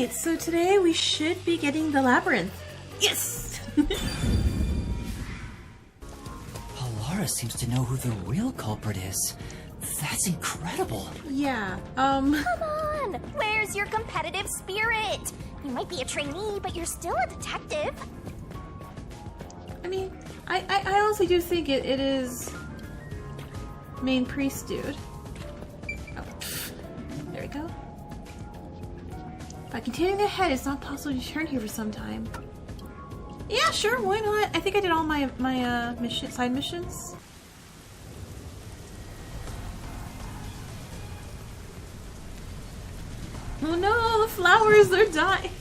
Alright, so today we should be getting the Labyrinth. Yes! Alara seems to know who the real culprit is. That's incredible. Yeah, Come on! Where's your competitive spirit? You might be a trainee, but you're still a detective. I mean, I honestly do think it is main priest dude. Oh, there we go. By continuing ahead, it's not possible to return here for some time. Yeah, sure, why not? I think I did all my side missions. Oh no, the flowers, they're dying.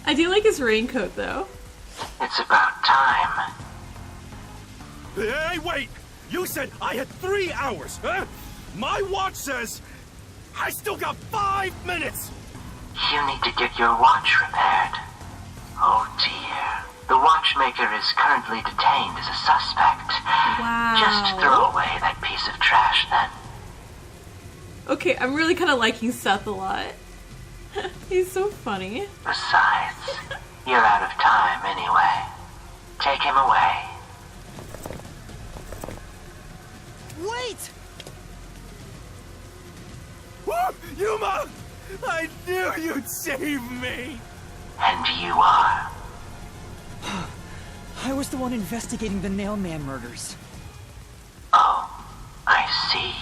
I do like his raincoat though. It's about time. Hey, wait! You said I had 3 hours, huh? My watch says I still got 5 minutes! You need to get your watch repaired. Oh dear. The watchmaker is currently detained as a suspect. Wow. Just throw away that piece of trash then. Okay, I'm really kind of liking Seth a lot. He's so funny. Besides, you're out of time anyway. Take him away. Wait! Whoop! Yuma! I knew you'd save me! And you are. I was the one investigating the Nailman murders. Oh, I see.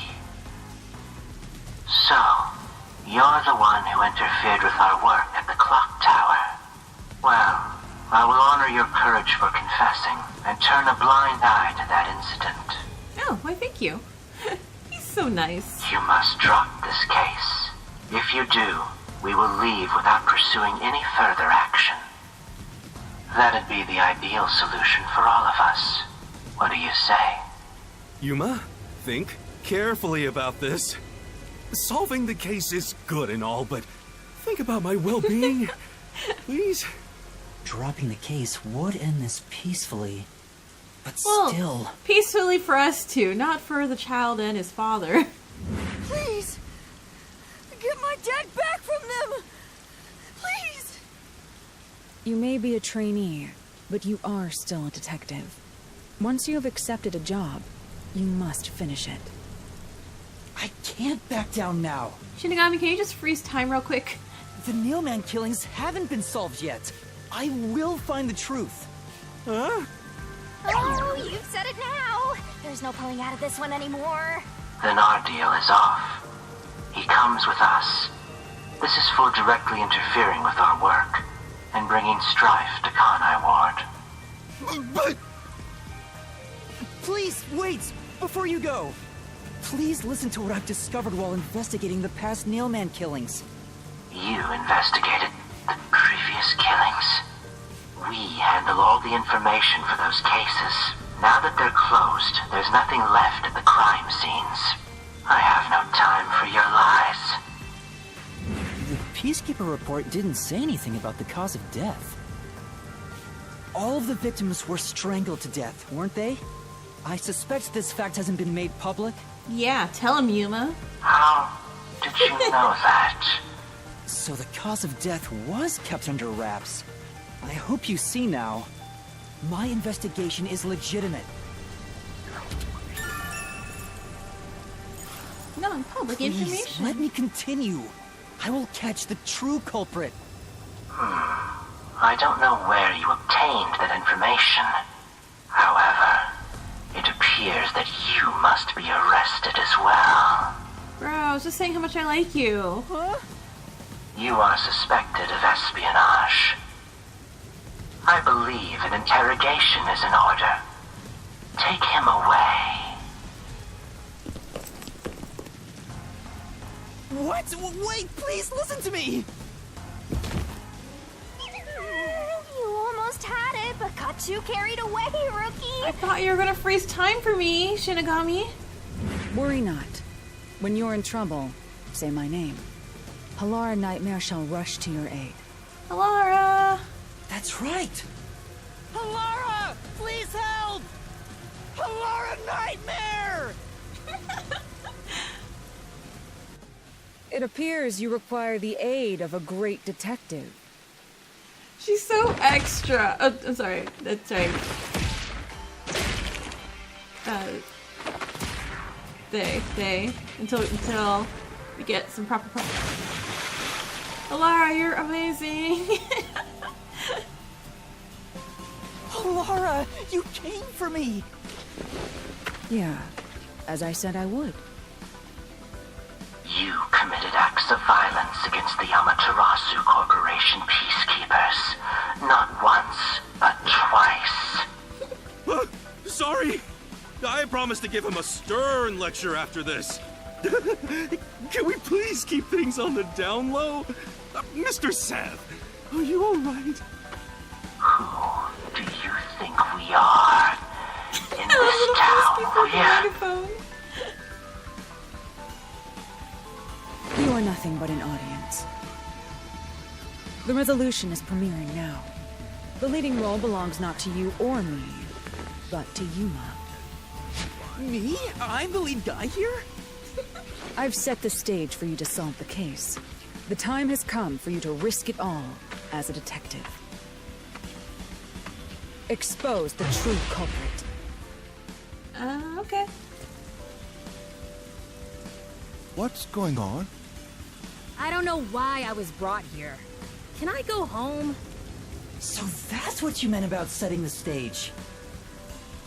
So, you're the one who interfered with our work at the clock tower. Well, I will honor your courage for confessing and turn a blind eye to that incident. Oh, why thank you. He's so nice. You must drop this case. If you do, we will leave without pursuing any further action. That'd be the ideal solution for all of us. What do you say? Yuma, think carefully about this. Solving the case is good and all, but think about my well-being. Please? Dropping the case would end this peacefully. But Well, still... peacefully for us two, not for the child and his father. Please! Get my dad back from them! Please! You may be a trainee, but you are still a detective. Once you have accepted a job, you must finish it. I can't back down now. Shinigami, can you just freeze time real quick? The Nailman killings haven't been solved yet. I will find the truth. Huh? Oh, you've said it now. There's no pulling out of this one anymore. Then our deal is off. He comes with us. This is for directly interfering with our work and bringing strife to Kanai Ward. But... Please, wait! Before you go! Please listen to what I've discovered while investigating the past Nailman killings. You investigated the previous killings. We handle all the information for those cases. Now that they're closed, there's nothing left at the crime scenes. I have no time for your lies. The Peacekeeper report didn't say anything about the cause of death. All of the victims were strangled to death, weren't they? I suspect this fact hasn't been made public. Yeah, tell him, Yuma. How did you know that? So the cause of death was kept under wraps. I hope you see now. My investigation is legitimate. Non-public Please, information. let me continue. I will catch the true culprit. I don't know where you obtained that information. However, it appears that you must be arrested as well. Bro, I was just saying how much I like you. Huh? You are suspected of espionage. I believe an interrogation is in order. Take him away. What? Wait, please listen to me! You almost had it, but got too carried away, rookie. I thought you were gonna freeze time for me, Shinigami. Worry not. When you're in trouble, say my name. Halara Nightmare shall rush to your aid. Alara! That's right! Alara! Please help! Alara Nightmare! It appears you require the aid of a great detective. She's so extra. Oh, I'm sorry. That's right. They until we get some proper. Alara, you're amazing. Laura, you came for me! Yeah, as I said I would. You committed acts of violence against the Amaterasu Corporation peacekeepers. Not once, but twice. Sorry! I promised to give him a stern lecture after this. Can we please keep things on the down low? Mr. Seth, are you alright? Who do you think we are? In this town, Microphone. You are nothing but an audience. The resolution is premiering now. The leading role belongs not to you or me, but to Yuma. Me? I'm the lead guy here? I've set the stage for you to solve the case. The time has come for you to risk it all as a detective. Expose the true culprit. Okay. What's going on? I don't know why I was brought here. Can I go home? So that's what you meant about setting the stage.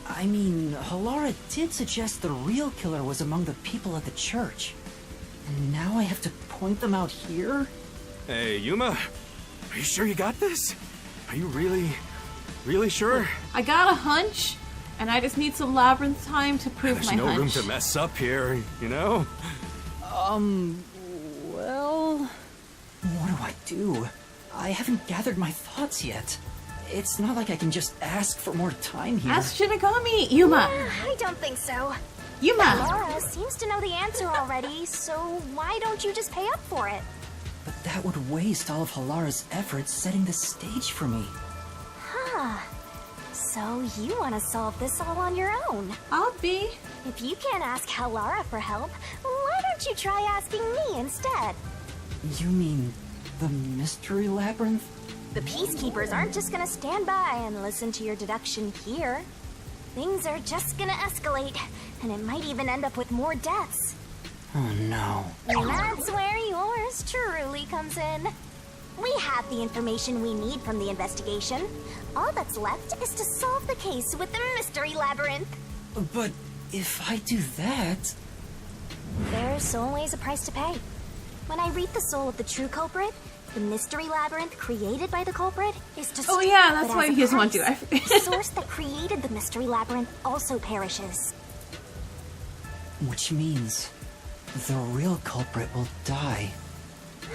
I mean, Halara did suggest the real killer was among the people at the church. And now I have to point them out here? Hey, Yuma, are you sure you got this? Are you really sure? I got a hunch, and I just need some Labyrinth time to prove There's my no hunch. room to mess up here, you know? Well... What do I do? I haven't gathered my thoughts yet. It's not like I can just ask for more time here. Ask Shinigami! Yuma! I don't think so. Yuma! Laura seems to know the answer already, so why don't you just pay up for it? But that would waste all of Halara's efforts setting the stage for me. Huh. So you want to solve this all on your own? I'll be. If you can't ask Halara for help, why don't you try asking me instead? You mean the mystery labyrinth? The peacekeepers aren't just gonna stand by and listen to your deduction here. Things are just gonna escalate, and it might even end up with more deaths. Oh no. And that's where yours truly comes in. We have the information we need from the investigation. All that's left is to solve the case with the mystery labyrinth. But if I do that... There's always a price to pay. When I read the soul of the true culprit, the mystery labyrinth created by the culprit is destroyed. Oh yeah, that's But why as a he doesn't want to. price, the source that created the mystery labyrinth also perishes. Which means the real culprit will die.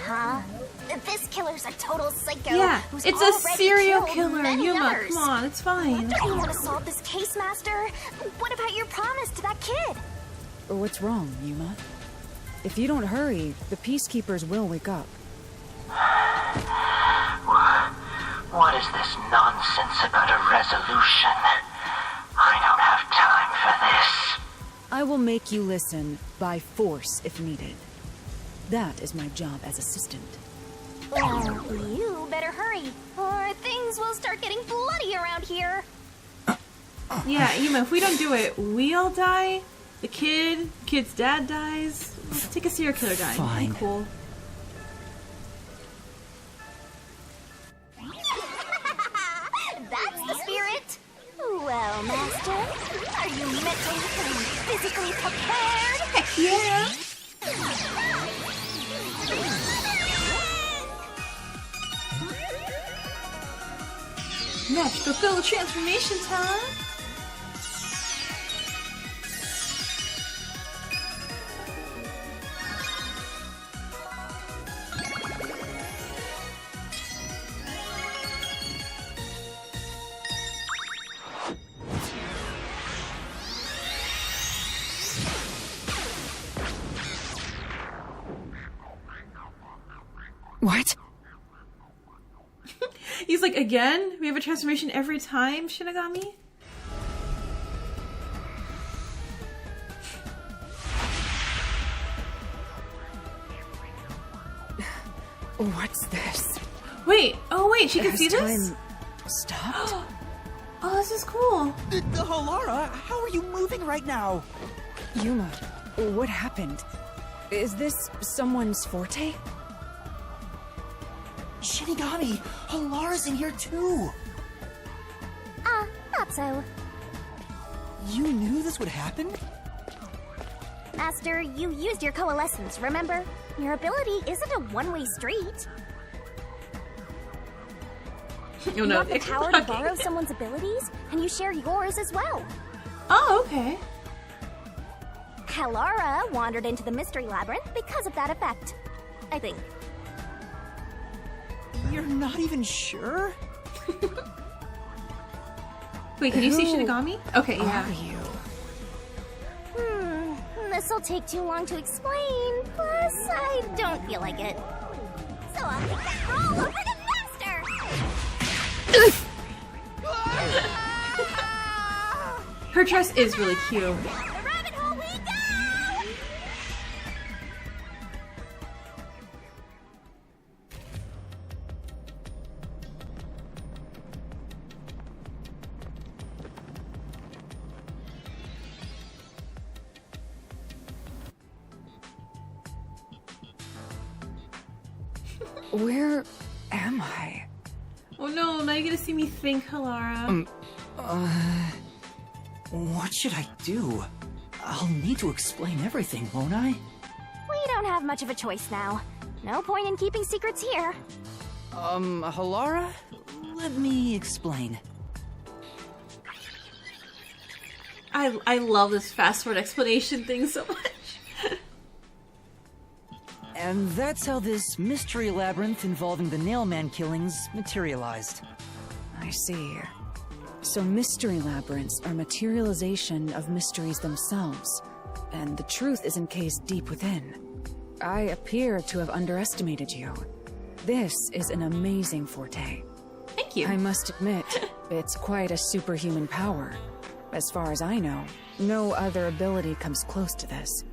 Huh? This killer's a total psycho. Yeah, who's it's a already serial killed killer, many Yuma. others. Come on, it's fine. Don't you want to solve this case, Master? What about your promise to that kid? What's wrong, Yuma? If you don't hurry, the peacekeepers will wake up. What is this nonsense about a resolution? I don't have time for this. I will make you listen by force if needed. That is my job as assistant. Well, you better hurry, or things will start getting bloody around here. Yeah, Yuma, if we don't do it, we all die. The kid's dad dies. Let's take a serial killer guy. Fine. Cool. That's the spirit. Well, Master, are you mentally and physically prepared? Heck yeah! Magical fill transformation time! What? He's like, again? We have a transformation every time, Shinigami? What's this? Wait, oh wait, she can Has see this? time stopped? Oh, this is cool. Halara, how are you moving right now? Yuma, what happened? Is this someone's forte? Shinigami, Halara's in here too. Not so. You knew this would happen? Master, you used your coalescence, remember? Your ability isn't a one-way street. Oh You no, have the power to borrow someone's abilities, and you share yours as well. Oh, okay. Halara wandered into the Mystery Labyrinth because of that effect. I think. You're not even sure? Wait, can you see Who Shinigami? Okay, yeah. Are you? This'll take too long to explain, plus I don't feel like it. So I'll take that role over the Master! Her dress is really cute. The rabbit hole we go! Where am I? Oh no, now you're gonna see me think, Halara. What should I do? I'll need to explain everything, won't I? We don't have much of a choice now. No point in keeping secrets here. Halara? Let me explain. I love this fast forward explanation thing so much. And that's how this mystery labyrinth involving the Nailman killings materialized. I see. So mystery labyrinths are materialization of mysteries themselves, and the truth is encased deep within. I appear to have underestimated you. This is an amazing forte. Thank you. I must admit, it's quite a superhuman power. As far as I know, no other ability comes close to this.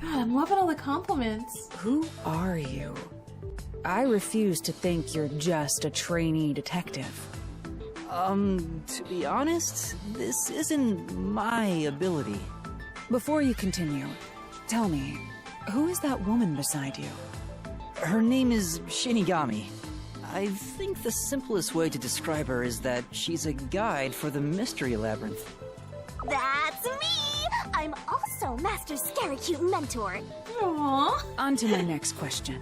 God, I'm loving all the compliments. Who are you? I refuse to think you're just a trainee detective. To be honest, this isn't my ability. Before you continue, tell me, who is that woman beside you? Her name is Shinigami. I think the simplest way to describe her is that she's a guide for the Mystery Labyrinth. That's me! I'm also Master Scary Cute Mentor. Aww. On to my next question.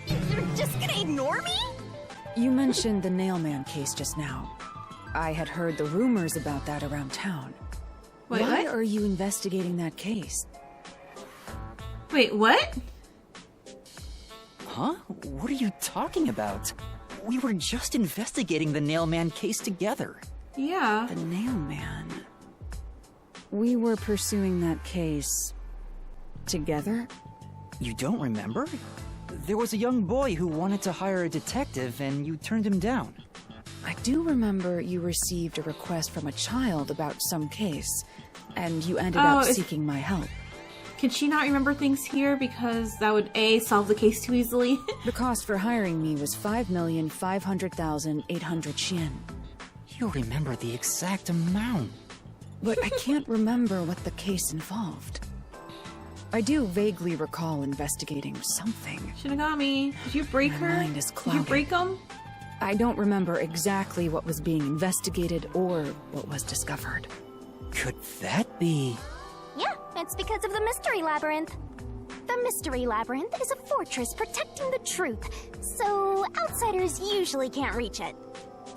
You're just gonna ignore me? You mentioned the Nailman case just now. I had heard the rumors about that around town. Wait, Why what? are you investigating that case? Wait, what? Huh? What are you talking about? We were just investigating the Nailman case together. Yeah. The Nailman. We were pursuing that case together? You don't remember? There was a young boy who wanted to hire a detective and you turned him down. I do remember you received a request from a child about some case, and you ended up seeking my help. Can she not remember things here because that would A, solve the case too easily? The cost for hiring me was 5,500,800 yen. You remember the exact amount. But I can't remember what the case involved. I do vaguely recall investigating something. Shinigami, did you break My her? mind is Did you clouded. break them? I don't remember exactly what was being investigated or what was discovered. Could that be? Yeah, it's because of the Mystery Labyrinth. The Mystery Labyrinth is a fortress protecting the truth, so outsiders usually can't reach it.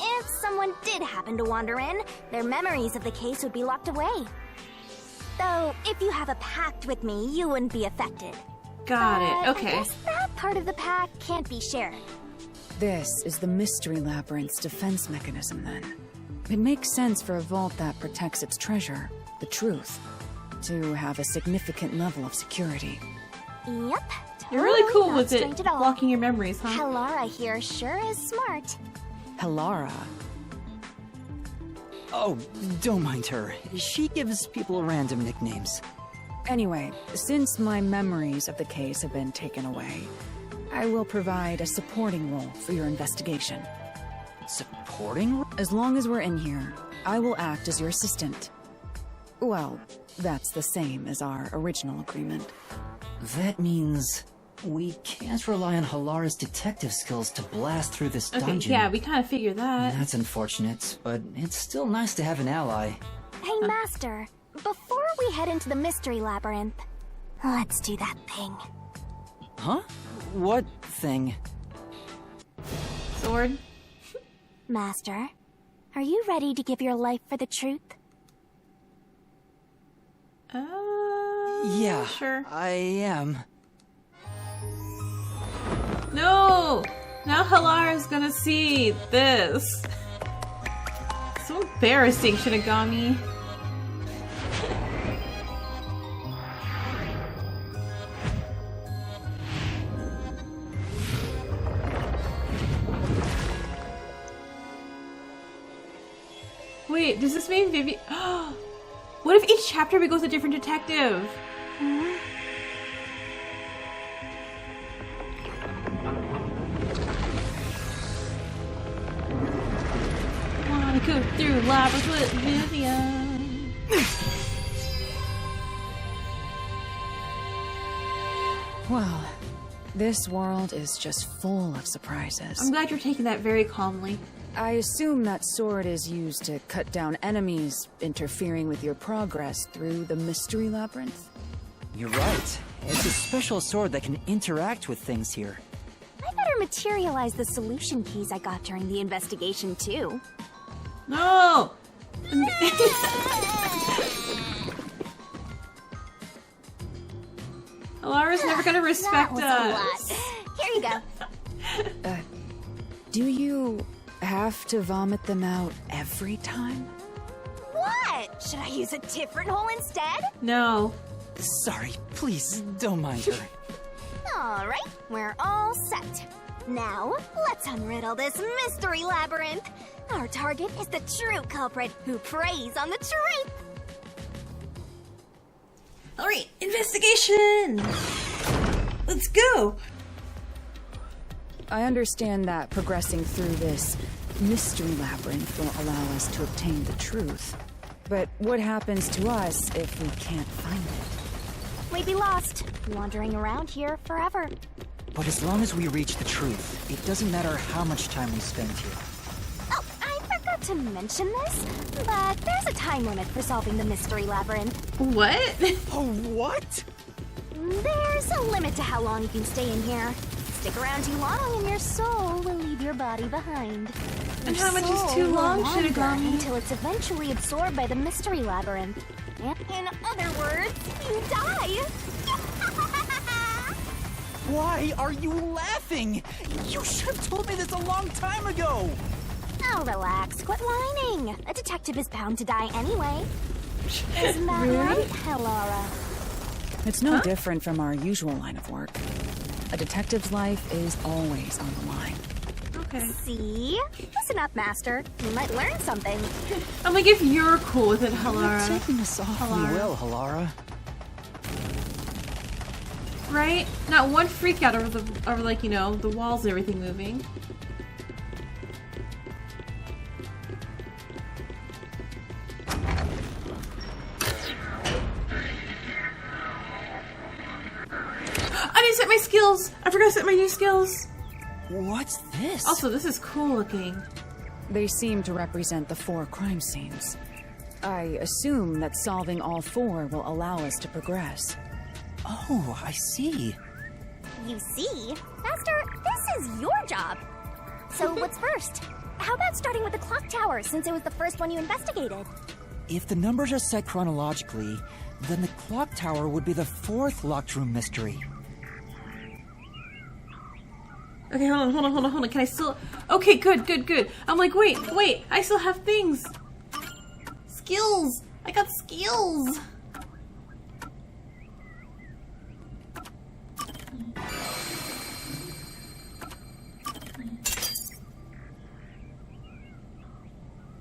If someone did happen to wander in, their memories of the case would be locked away. Though, if you have a pact with me, you wouldn't be affected. Got it, But okay. I guess that part of the pact can't be shared. This is the Mystery Labyrinth's defense mechanism, then. It makes sense for a vault that protects its treasure, the truth, to have a significant level of security. Yep. You're really totally cool not with it strange at all. blocking your memories, huh? Halara here sure is smart. Halara. Oh, don't mind her. She gives people random nicknames. Anyway, since my memories of the case have been taken away, I will provide a supporting role for your investigation. Supporting? As long as we're in here, I will act as your assistant. Well, that's the same as our original agreement. That means we can't rely on Halara's detective skills to blast through this dungeon. Yeah, we kind of figured that. That's unfortunate, but it's still nice to have an ally. Hey, Master. Before we head into the Mystery Labyrinth, let's do that thing. Huh? What thing? Sword? Master, are you ready to give your life for the truth? Yeah, sure. I am. No! Now Halara's gonna see this. So embarrassing, Shinigami. Wait, does this mean Vivi? What if each chapter we go with a different detective? Wanna go through Labyrinth with Vivian? Well, this world is just full of surprises. I'm glad you're taking that very calmly. I assume that sword is used to cut down enemies interfering with your progress through the Mystery Labyrinth. You're right. It's a special sword that can interact with things here. I better materialize the solution keys I got during the investigation, too. No! Halara's never gonna respect That us. was a lot. Here you go. Do you have to vomit them out every time? What? Should I use a different hole instead? No. Sorry, please, don't mind her. Alright, we're all set. Now, let's unriddle this mystery labyrinth. Our target is the true culprit who preys on the truth. Alright, investigation! Let's go! I understand that progressing through this Mystery Labyrinth will allow us to obtain the truth. But what happens to us if we can't find it? We'd be lost, wandering around here forever. But as long as we reach the truth, it doesn't matter how much time we spend here. Oh, I forgot to mention this, but there's a time limit for solving the Mystery Labyrinth. What? Oh, what? There's a limit to how long you can stay in here. Stick around too long and your soul will leave your body behind. And Your how much is soul too will long, wander Shinigami? until it's eventually absorbed by the Mystery Labyrinth. In other words, you die. Why are you laughing? You should have told me this a long time ago! Oh, relax. Quit whining. A detective is bound to die anyway. Isn't that right, Halara? It's no different from our usual line of work. A detective's life is always on the line. Okay. See? Listen up, Master. You might learn something. I'm like, if you're cool with it, You're Halara. taking this awfully Halara. well, Halara. Right? Not one freak out over like, you know, the walls and everything moving. I didn't set my skills! I forgot to set my new skills! What's this? Also, this is cool looking. They seem to represent the 4 crime scenes. I assume that solving all 4 will allow us to progress. Oh, I see. You see? Master, this is your job. So what's first? How about starting with the clock tower, since it was the first one you investigated? If the numbers are set chronologically, then the clock tower would be the 4th locked room mystery. Okay, hold on. Can I still... Okay, good. I'm like, wait, I still have things. Skills. I got skills.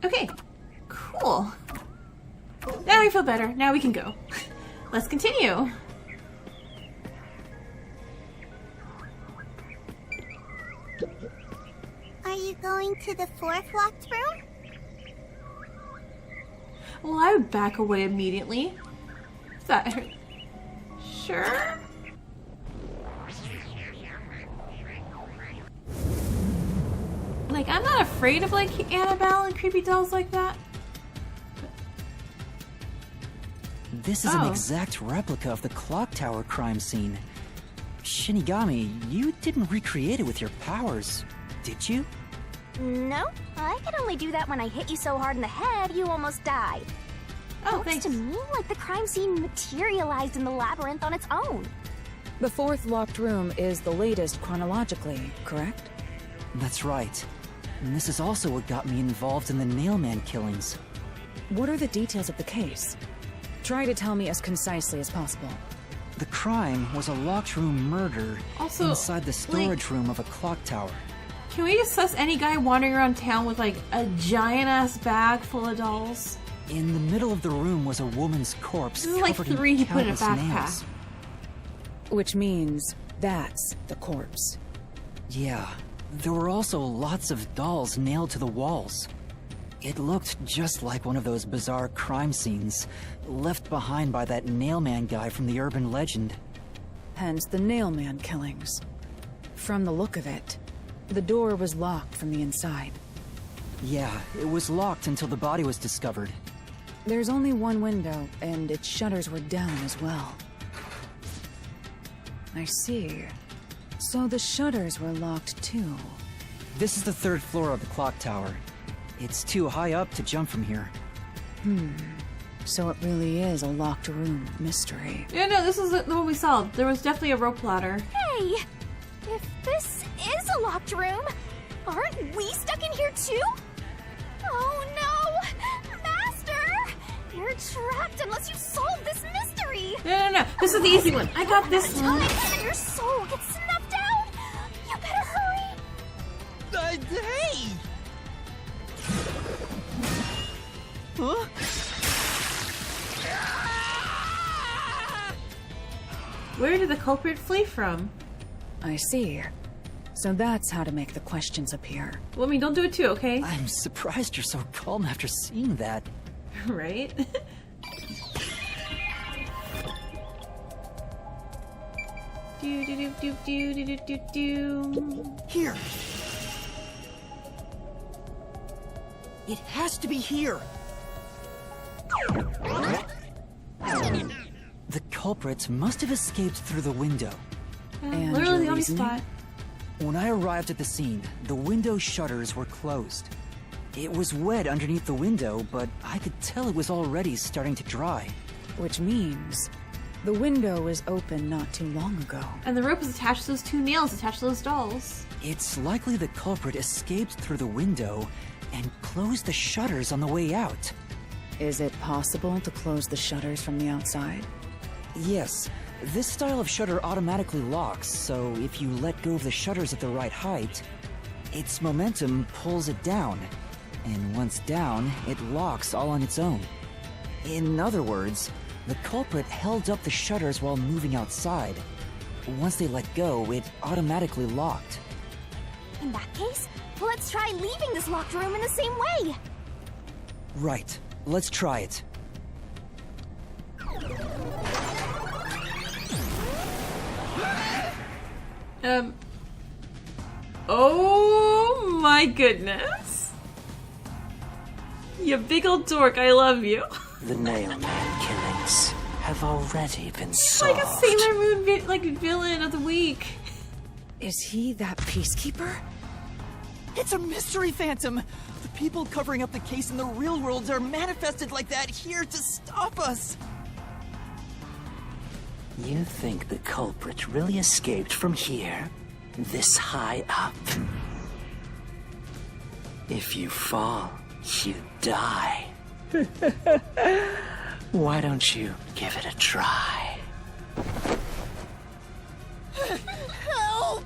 Okay, cool. Now I feel better. Now we can go. Let's continue. Are you going to the fourth locked room? Well, I would back away immediately. Is that sure? Like, I'm not afraid of, like, Annabelle and creepy dolls like that. This is an exact replica of the clock tower crime scene. Shinigami, you didn't recreate it with your powers, did you? No, I could only do that when I hit you so hard in the head you almost died. Oh, Looks thanks. to me like the crime scene materialized in the labyrinth on its own. The fourth locked room is the latest chronologically, correct? That's right. And this is also what got me involved in the Nailman killings. What are the details of the case? Try to tell me as concisely as possible. The crime was a locked room murder Also, inside the storage room of a clock tower. Can we just suss any guy wandering around town with, like, a giant-ass bag full of dolls? In the middle of the room was a woman's corpse This is like covered 3 in he put in a countless backpack. nails. Which means that's the corpse. Yeah, there were also lots of dolls nailed to the walls. It looked just like one of those bizarre crime scenes left behind by that Nailman guy from the urban legend. Hence the Nailman killings. From the look of it, the door was locked from the inside. Yeah, it was locked until the body was discovered. There's only one window, and its shutters were down as well. I see. So the shutters were locked too. This is the 3rd floor of the clock tower. It's too high up to jump from here. So it really is a locked room mystery. Yeah, no, this is the one we solved. There was definitely a rope ladder. Hey! If this is a locked room, aren't we stuck in here too? Oh no! Master! You're trapped unless you solve this mystery! No. This is the easy one. I got this one. Time and your soul gets snuffed out! You better hurry! Hey! Huh? Where did the culprit flee from? I see. So that's how to make the questions appear. Well, I mean, don't do it too, okay? I'm surprised you're so calm after seeing that. Right? do do do do do do do do. Here! It has to be here! The culprit must have escaped through the window. And Literally your the only reasoning? spot. When I arrived at the scene, the window shutters were closed. It was wet underneath the window, but I could tell it was already starting to dry. Which means the window was open not too long ago. And the rope is attached to those 2 nails attached to those dolls. It's likely the culprit escaped through the window and closed the shutters on the way out. Is it possible to close the shutters from the outside? Yes, this style of shutter automatically locks, so if you let go of the shutters at the right height, its momentum pulls it down. And once down, it locks all on its own. In other words, the culprit held up the shutters while moving outside. Once they let go, it automatically locked. In that case, let's try leaving this locked room in the same way! Right, let's try it. Oh my goodness. You big old dork, I love you. The Nailman killings have already been Like solved. a Sailor Moon villain of the week. Is he that peacekeeper? It's a mystery, Phantom! The people covering up the case in the real world are manifested like that here to stop us! You think the culprit really escaped from here? This high up? If you fall, you die. Why don't you give it a try? Help!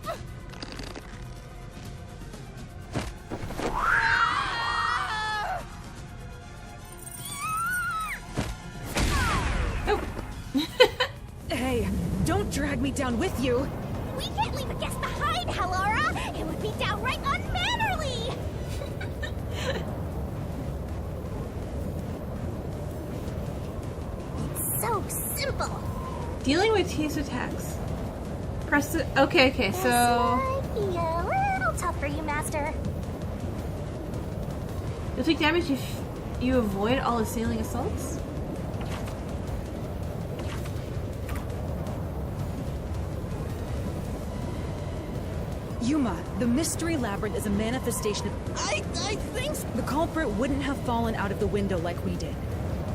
Hey, don't drag me down with you! We can't leave a guest behind, Hallara! It would be downright simple. Dealing with tease attacks. Press the. Okay, This so. might be a little tough for you, Master. You'll take damage if you avoid all assailing assaults? Yuma, the Mystery Labyrinth is a manifestation of... I think The culprit wouldn't have fallen out of the window like we did.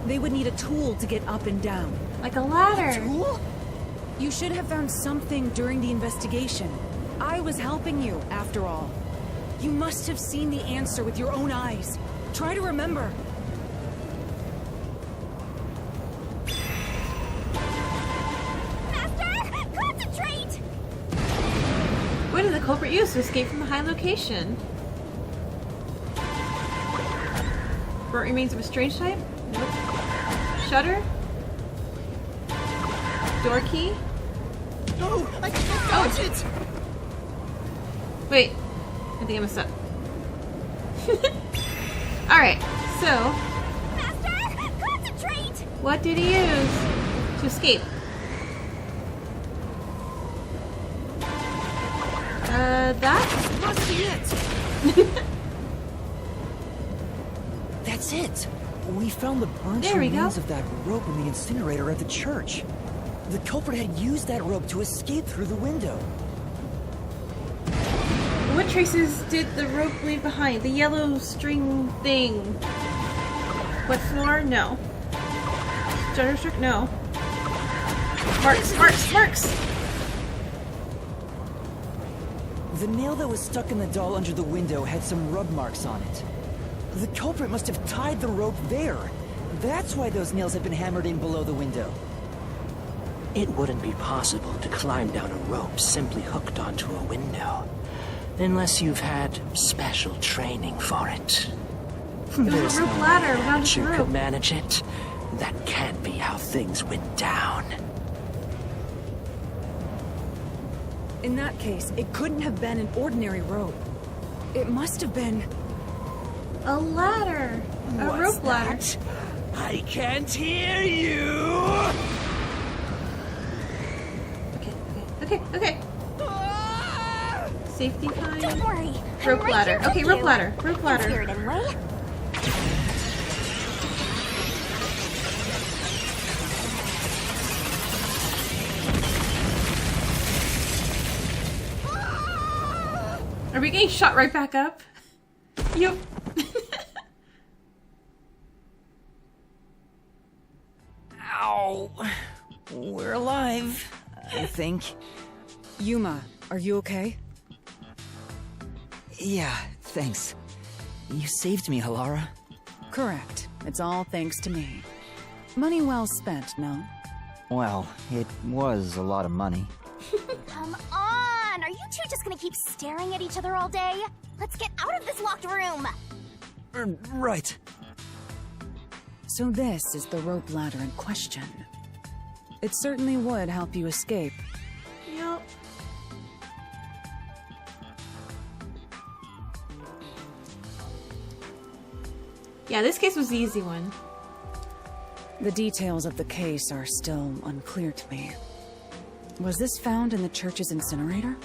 They would need a tool to get up and down. Like a ladder. Tool? You should have found something during the investigation. I was helping you, after all. You must have seen the answer with your own eyes. Try to remember. Master, concentrate! What did the culprit use to escape from the high location? Burnt remains of a strange type? Nope. Shutter? Door key? No, I can't dodge it. Wait. I think I messed up. Alright, so Master, concentrate! what did he use to escape? That? Must be it. That's it! We found the burnt There we go. remains of that rope in the incinerator at the church. The culprit had used that rope to escape through the window. What traces did the rope leave behind? The yellow string thing. What floor? No. Shutter strip? No. Marks! The nail that was stuck in the doll under the window had some rub marks on it. The culprit must have tied the rope there. That's why those nails had been hammered in below the window. It wouldn't be possible to climb down a rope simply hooked onto a window. Unless you've had special training for it. was a rope ladder without just a You rope. could manage it. That can't be how things went down. In that case, it couldn't have been an ordinary rope. It must have been... A ladder. A rope ladder. I can't hear you. Okay. Safety Don't time. worry. I'm Rope right ladder. here with Okay, rope you. ladder. Rope ladder. In spirit, anyway. Are we getting shot right back up? Yep. Ow! We're alive, I think. Yuma, are you okay? Yeah, thanks. You saved me, Halara. Correct. It's all thanks to me. Money well spent, no? Well, it was a lot of money. Come on! Are you two just gonna keep staring at each other all day? Let's get out of this locked room! Right. So this is the rope ladder in question. It certainly would help you escape. Yep. Yeah, this case was the easy one. The details of the case are still unclear to me. Was this found in the church's incinerator?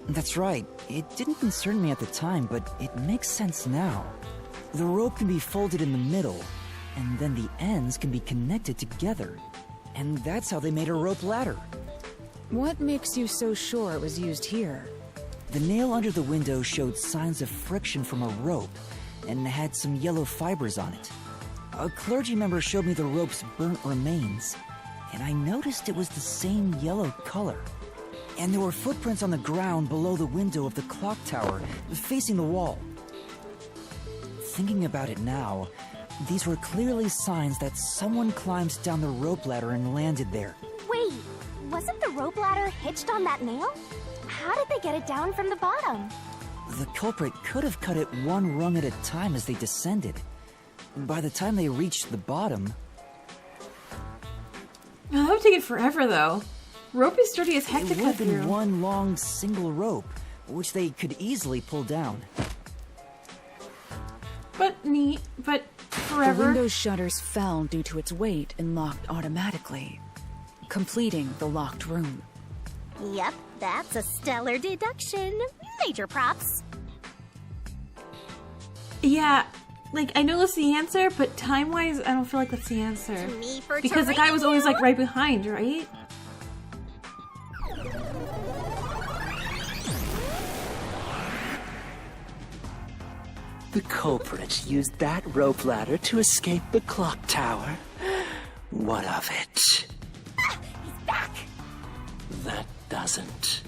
That's right. It didn't concern me at the time, but it makes sense now. The rope can be folded in the middle, and then the ends can be connected together. And that's how they made a rope ladder. What makes you so sure it was used here? The nail under the window showed signs of friction from a rope, and had some yellow fibers on it. A clergy member showed me the rope's burnt remains, and I noticed it was the same yellow color. And there were footprints on the ground below the window of the clock tower, facing the wall. Thinking about it now, these were clearly signs that someone climbed down the rope ladder and landed there. Wait, wasn't the rope ladder hitched on that nail? How did they get it down from the bottom? The culprit could have cut it one rung at a time as they descended. By the time they reached the bottom... Oh, that would take it forever, though. Rope is sturdy as heck It to would cut have been through. one long single rope, which they could easily pull down. But The forever. window's shutters fell due to its weight and locked automatically. completing the locked room. Yep, that's a stellar deduction. Major props. Yeah, like, I know that's the answer, but time-wise, I don't feel like that's the answer. Me for Because the guy was always, like, right behind, right? The culprit used that rope ladder to escape the clock tower. What of it? He's back! That doesn't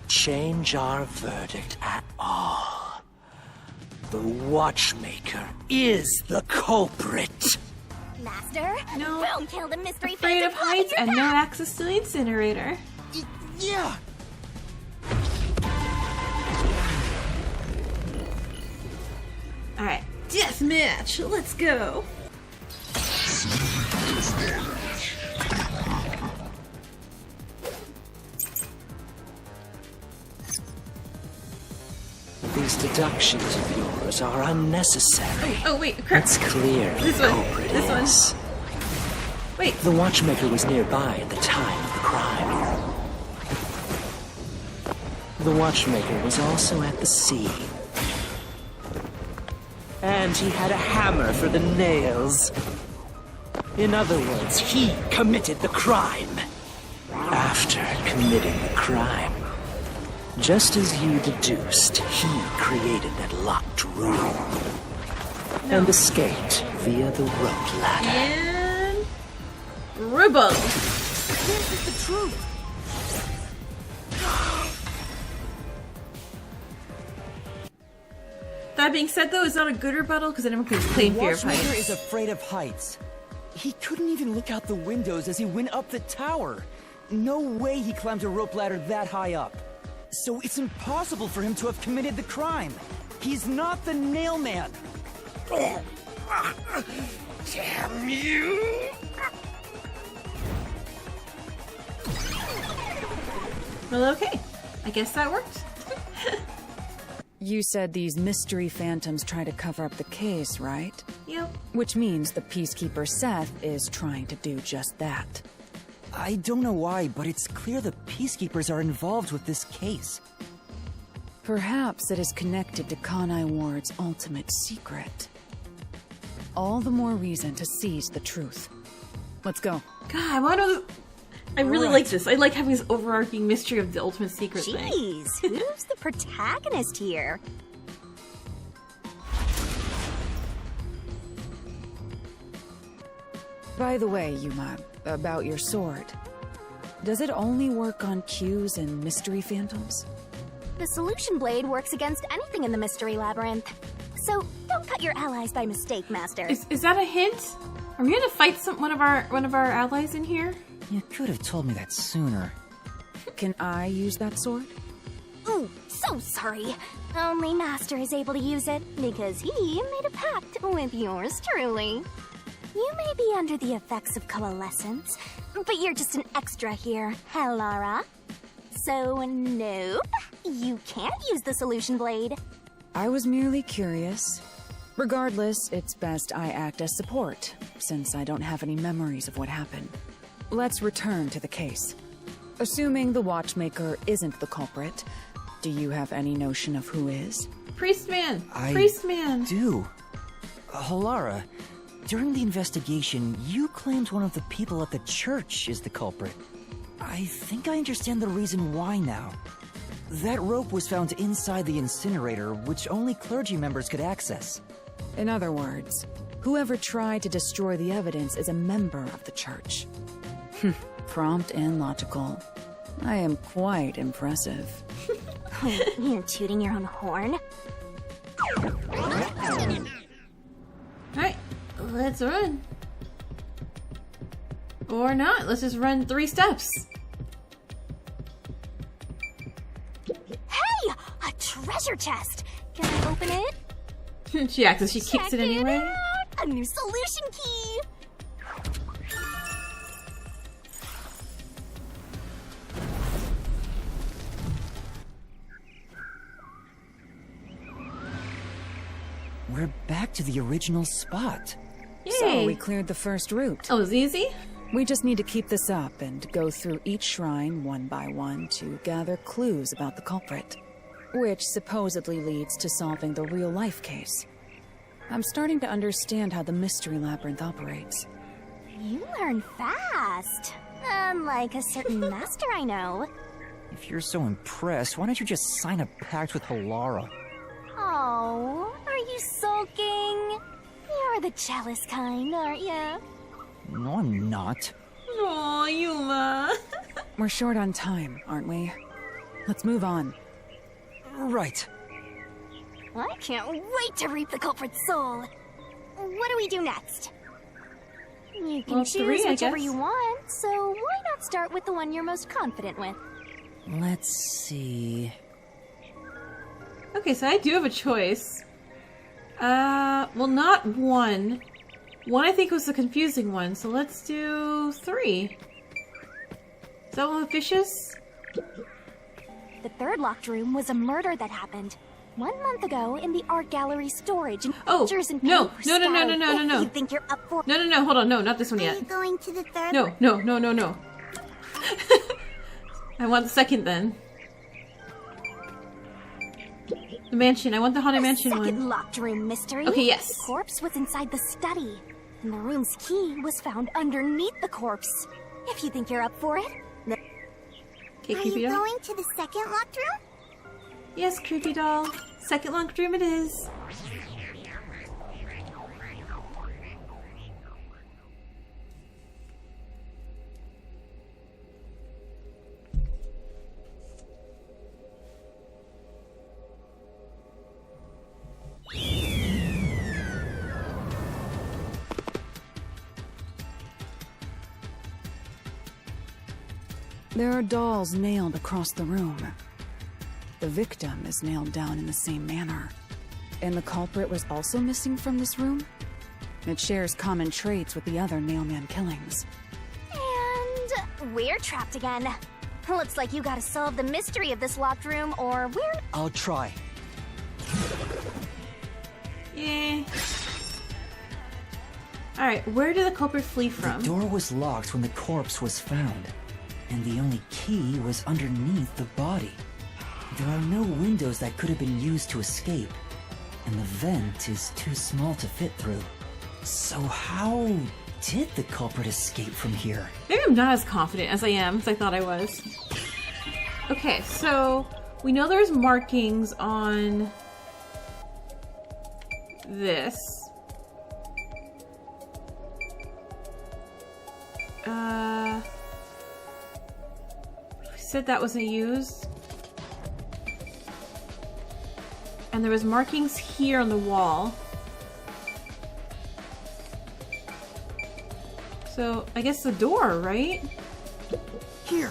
change our verdict at all. The watchmaker is the culprit. Master, No. don't kill the mystery Afraid of phantom heights while and you're no back. access to the incinerator. Yeah. Alright, deathmatch! Let's go! These deductions of yours are unnecessary. Oh, wait, crap. It's clear who This the one, culprit this one. is. Wait, The watchmaker was nearby at the time of the crime. The watchmaker was also at the scene. And he had a hammer for the nails. In other words, he committed the crime. After committing the crime, just as you deduced, he created that locked room. And escaped via the rope ladder. and... Rebel! This is the truth. That being said, though, it's not a good rebuttal because anyone can claim The fear of watchmaker heights. is afraid of heights. He couldn't even look out the windows as he went up the tower. No way he climbed a rope ladder that high up. So it's impossible for him to have committed the crime. He's not the nail man. Damn you! Well, okay. I guess that worked. You said these mystery phantoms try to cover up the case, right? Yep. Which means the Peacekeeper Seth is trying to do just that. I don't know why, but it's clear the Peacekeepers are involved with this case. Perhaps it is connected to Kanai Ward's ultimate secret. All the more reason to seize the truth. Let's go. God, why don't... I really like this. I like having this overarching mystery of the ultimate secret thing. Jeez, who's the protagonist here? By the way, Yuma, about your sword. Does it only work on cues and mystery phantoms? The solution blade works against anything in the mystery labyrinth. So don't cut your allies by mistake, Master. Is that a hint? Are we gonna fight one of our allies in here? You could have told me that sooner. Can I use that sword? Ooh, so sorry. Only Master is able to use it because he made a pact with yours truly. You may be under the effects of coalescence, but you're just an extra here, Hellara. So, nope, you can't use the solution blade. I was merely curious. Regardless, it's best I act as support, since I don't have any memories of what happened. Let's return to the case. Assuming the watchmaker isn't the culprit, do you have any notion of who is? Priestman! I Priestman! do. Halara, during the investigation, you claimed one of the people at the church is the culprit. I think I understand the reason why now. That rope was found inside the incinerator, which only clergy members could access. In other words, whoever tried to destroy the evidence is a member of the church. Prompt and logical. I am quite impressive. You're tooting your own horn? Alright, let's run. Or not, let's just run 3 steps. Hey! A treasure chest! Can I open it? She acts as she kicks it Check anyway. out! A new solution key! We're back to the original spot. Yay! So we cleared the first route. Oh, it was easy? We just need to keep this up and go through each shrine one by one to gather clues about the culprit, which supposedly leads to solving the real-life case. I'm starting to understand how the Mystery Labyrinth operates. You learn fast. Unlike a certain master I know. If you're so impressed, why don't you just sign a pact with Halara? Oh, are you sulking? You're the jealous kind, aren't you? No, I'm not. Aw, Yuma. We're short on time, aren't we? Let's move on. Right. I can't wait to reap the culprit's soul. What do we do next? You can Well, choose 3, I whichever guess. you want, so why not start with the one you're most confident with? Let's see... Okay, so I do have a choice. Well, not 1. 1 I think was the confusing one, so let's do 3. Is that one with fishes? The third locked room was a murder that happened 1 month ago in the art gallery storage, and Oh, pictures and no, papers no, no, no, scattered. no, no, If no. You think you're up for? No, no, no, hold on, no, not this one yet. going to the third? No, no, no, no, no. I want the second then. The mansion, I want the Haunted Mansion Second one. locked room mystery. Okay, yes. The corpse was inside the study, and the room's key was found underneath the corpse. If you think you're up for it. Okay, creepy doll. to the second locked room? Yes, creepy doll. Second locked room it is. There are dolls nailed across the room. The victim is nailed down in the same manner. And the culprit was also missing from this room? It shares common traits with the other Nailman killings. And we're trapped again. Looks like you gotta solve the mystery of this locked room, or we're... I'll try. Yeah. Alright, where did the culprit flee from? The door was locked when the corpse was found, and the only key was underneath the body. There are no windows that could have been used to escape, and the vent is too small to fit through. So how did the culprit escape from here? Maybe I'm not as confident as I am, as I thought I was. Okay, so we know there's markings on this. Said that wasn't used. And there was markings here on the wall. So, I guess the door, right? Here!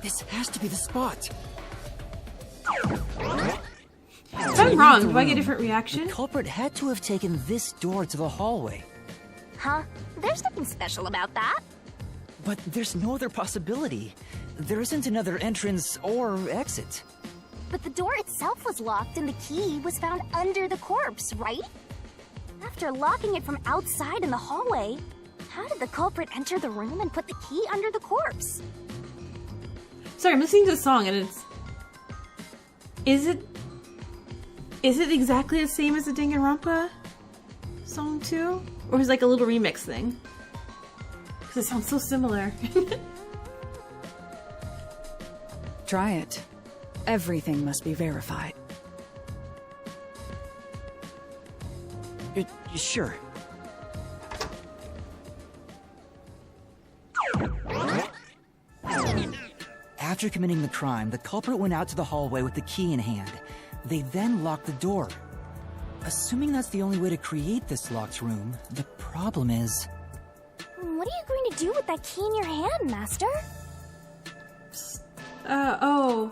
This has to be the spot! If I'm wrong, do I get a different reaction? The culprit had to have taken this door to the hallway. Huh? There's nothing special about that. But there's no other possibility. There isn't another entrance or exit. But the door itself was locked and the key was found under the corpse, right? After locking it from outside in the hallway, how did the culprit enter the room and put the key under the corpse? Sorry, I'm listening to the song and it's... Is it exactly the same as the Danganronpa song too? Or is it like a little remix thing? Because it sounds so similar. Try it. Everything must be verified. Sure. After committing the crime, the culprit went out to the hallway with the key in hand. They then locked the door. Assuming that's the only way to create this locked room, the problem is... What are you going to do with that key in your hand, Master? Oh.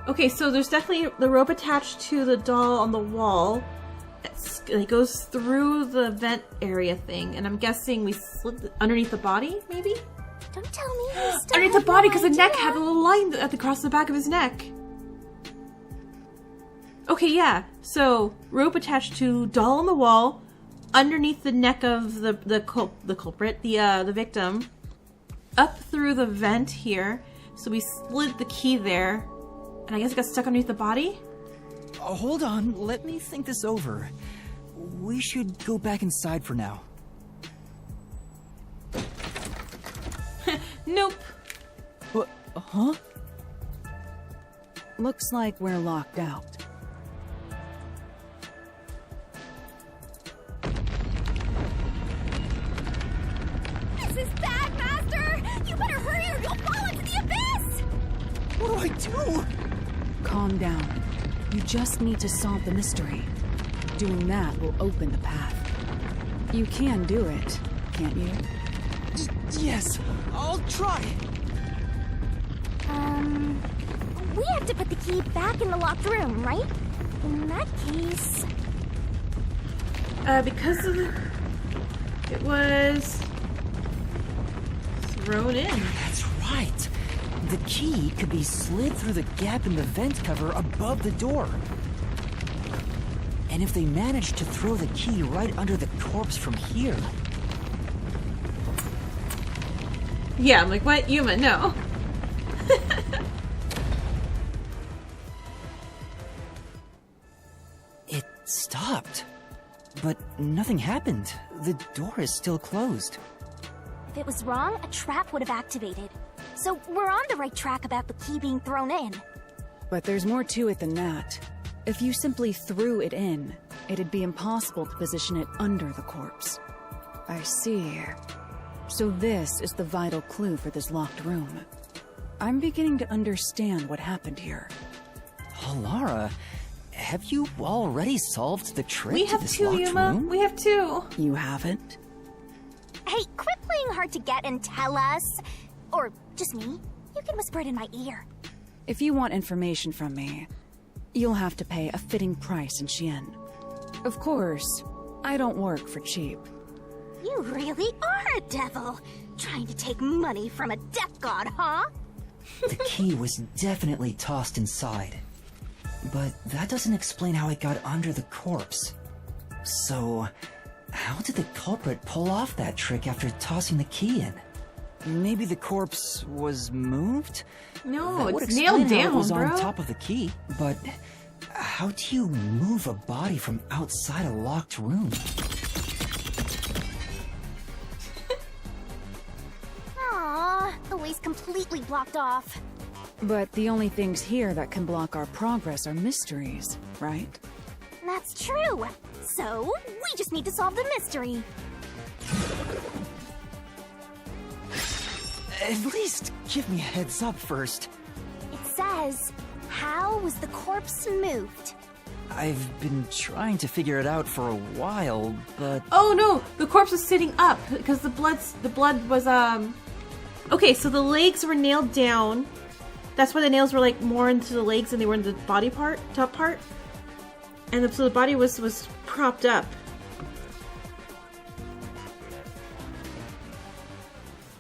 Okay, so there's definitely the rope attached to the doll on the wall. It goes through the vent area thing, and I'm guessing we slid underneath the body, maybe? Don't tell me you still Underneath the have body, no because the neck idea. had a little line across the back of his neck. Okay, yeah. So, rope attached to doll on the wall, underneath the neck of the culprit, the victim, up through the vent here. So we slid the key there, and I guess it got stuck underneath the body. Hold on, let me think this over. We should go back inside for now. Nope. What? Huh? Looks like we're locked out. This is bad, Master! You better hurry or you'll fall into the abyss! What do I do? Calm down. You just need to solve the mystery. Doing that will open the path. You can do it, can't you? Yes, I'll try. We have to put the key back in the locked room, right? In that case... Because of it was thrown in. That's right. The key could be slid through the gap in the vent cover above the door. And if they managed to throw the key right under the corpse from here... Yeah, I'm like, what? Yuma, no. It stopped. But nothing happened. The door is still closed. If it was wrong, a trap would have activated. So we're on the right track about the key being thrown in. But there's more to it than that. If you simply threw it in, it'd be impossible to position it under the corpse. I see. So this is the vital clue for this locked room. I'm beginning to understand what happened here. Oh, Lara, have you already solved the trick We to have this two, locked Yuma. room? We have two. You haven't? Hey, quit playing hard to get and tell us. Or just me. You can whisper it in my ear. If you want information from me, you'll have to pay a fitting price in Xian. Of course, I don't work for cheap. You really are a devil. Trying to take money from a death god, huh? The key was definitely tossed inside. But that doesn't explain how it got under the corpse. So, how did the culprit pull off that trick after tossing the key in? Maybe the corpse was moved? No, That would it's explain nailed how it down, was bro. on top of the key. But how do you move a body from outside a locked room? Aww, the way's completely blocked off. But the only things here that can block our progress are mysteries, right? That's true. So, we just need to solve the mystery. At least give me a heads up first. It says, how was the corpse moved? I've been trying to figure it out for a while, but... Oh no, the corpse was sitting up because the blood was Okay, so the legs were nailed down. That's why the nails were like more into the legs than they were in the body part, top part. And so the body was propped up.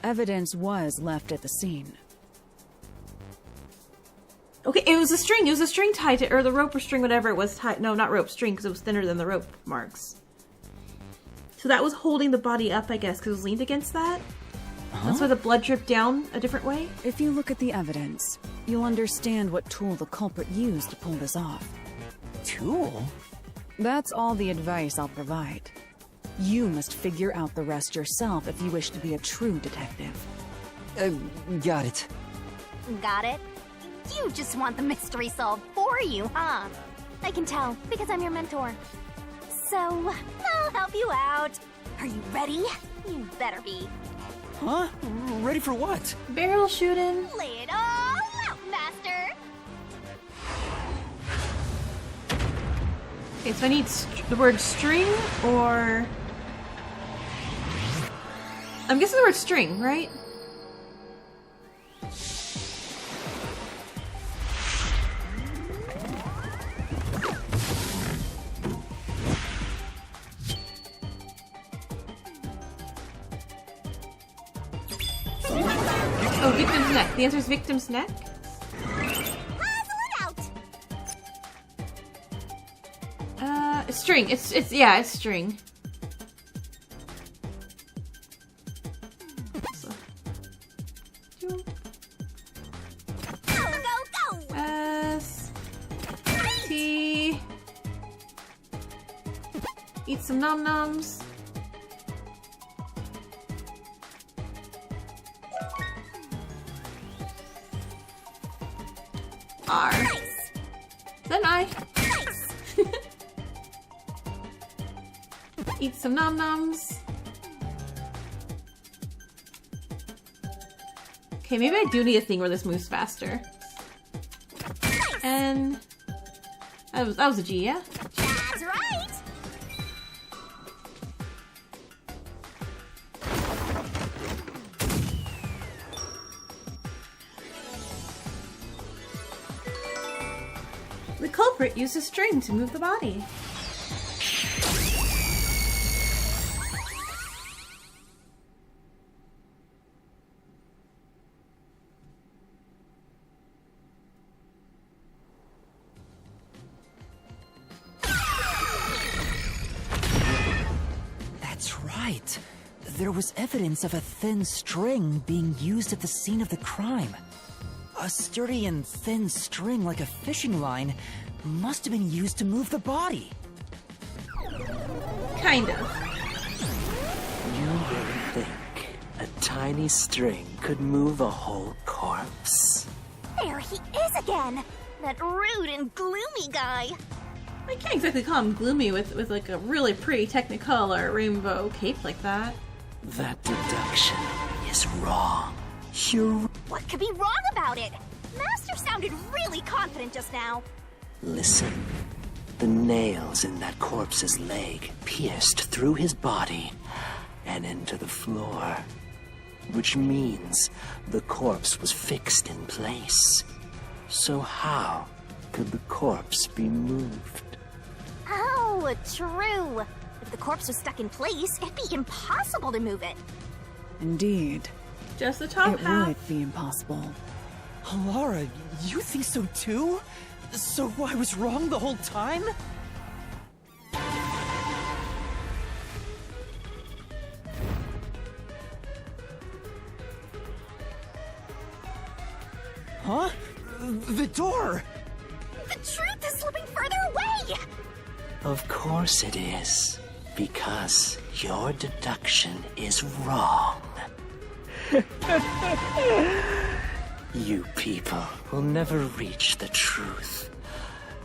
Evidence was left at the scene. Okay, it was a string. It was a string tied to, or the rope or string, whatever it was tied. No, not rope, string, because it was thinner than the rope marks. So that was holding the body up, I guess, because it was leaned against that. That's why the blood dripped down a different way. If you look at the evidence, you'll understand what tool the culprit used to pull this off. Tool? That's all the advice I'll provide. You must figure out the rest yourself if you wish to be a true detective. Got it. Got it? You just want the mystery solved for you, huh? I can tell, because I'm your mentor. So, I'll help you out. Are you ready? You better be. Huh? Ready for what? Barrel shooting. Lay it all out, Master! Okay, so I need the word string or... I'm guessing the word string, right? Oh, victim's neck. The answer is victim's neck? Puzzle it out! String. It's string. Eat some nom-noms. R. Then I. Eat some nom-noms. Okay, maybe I do need a thing where this moves faster. And that was a G, yeah? That's right! The culprit used a string to move the body. That's right. There was evidence of a thin string being used at the scene of the crime. A sturdy and thin string like a fishing line must have been used to move the body. Kind of. You really think a tiny string could move a whole corpse? There he is again! That rude and gloomy guy! I can't exactly call him gloomy with like a really pretty Technicolor rainbow cape like that. That deduction is wrong. You're... What could be wrong about it? Master sounded really confident just now. Listen. The nails in that corpse's leg pierced through his body and into the floor. Which means the corpse was fixed in place. So how could the corpse be moved? Oh, true. If the corpse was stuck in place, it'd be impossible to move it. Indeed. Just the top It half. would be impossible. Laura, you think so too? So I was wrong the whole time? Huh? The door! The truth is slipping further away! Of course it is. Because your deduction is wrong. You people will never reach the truth.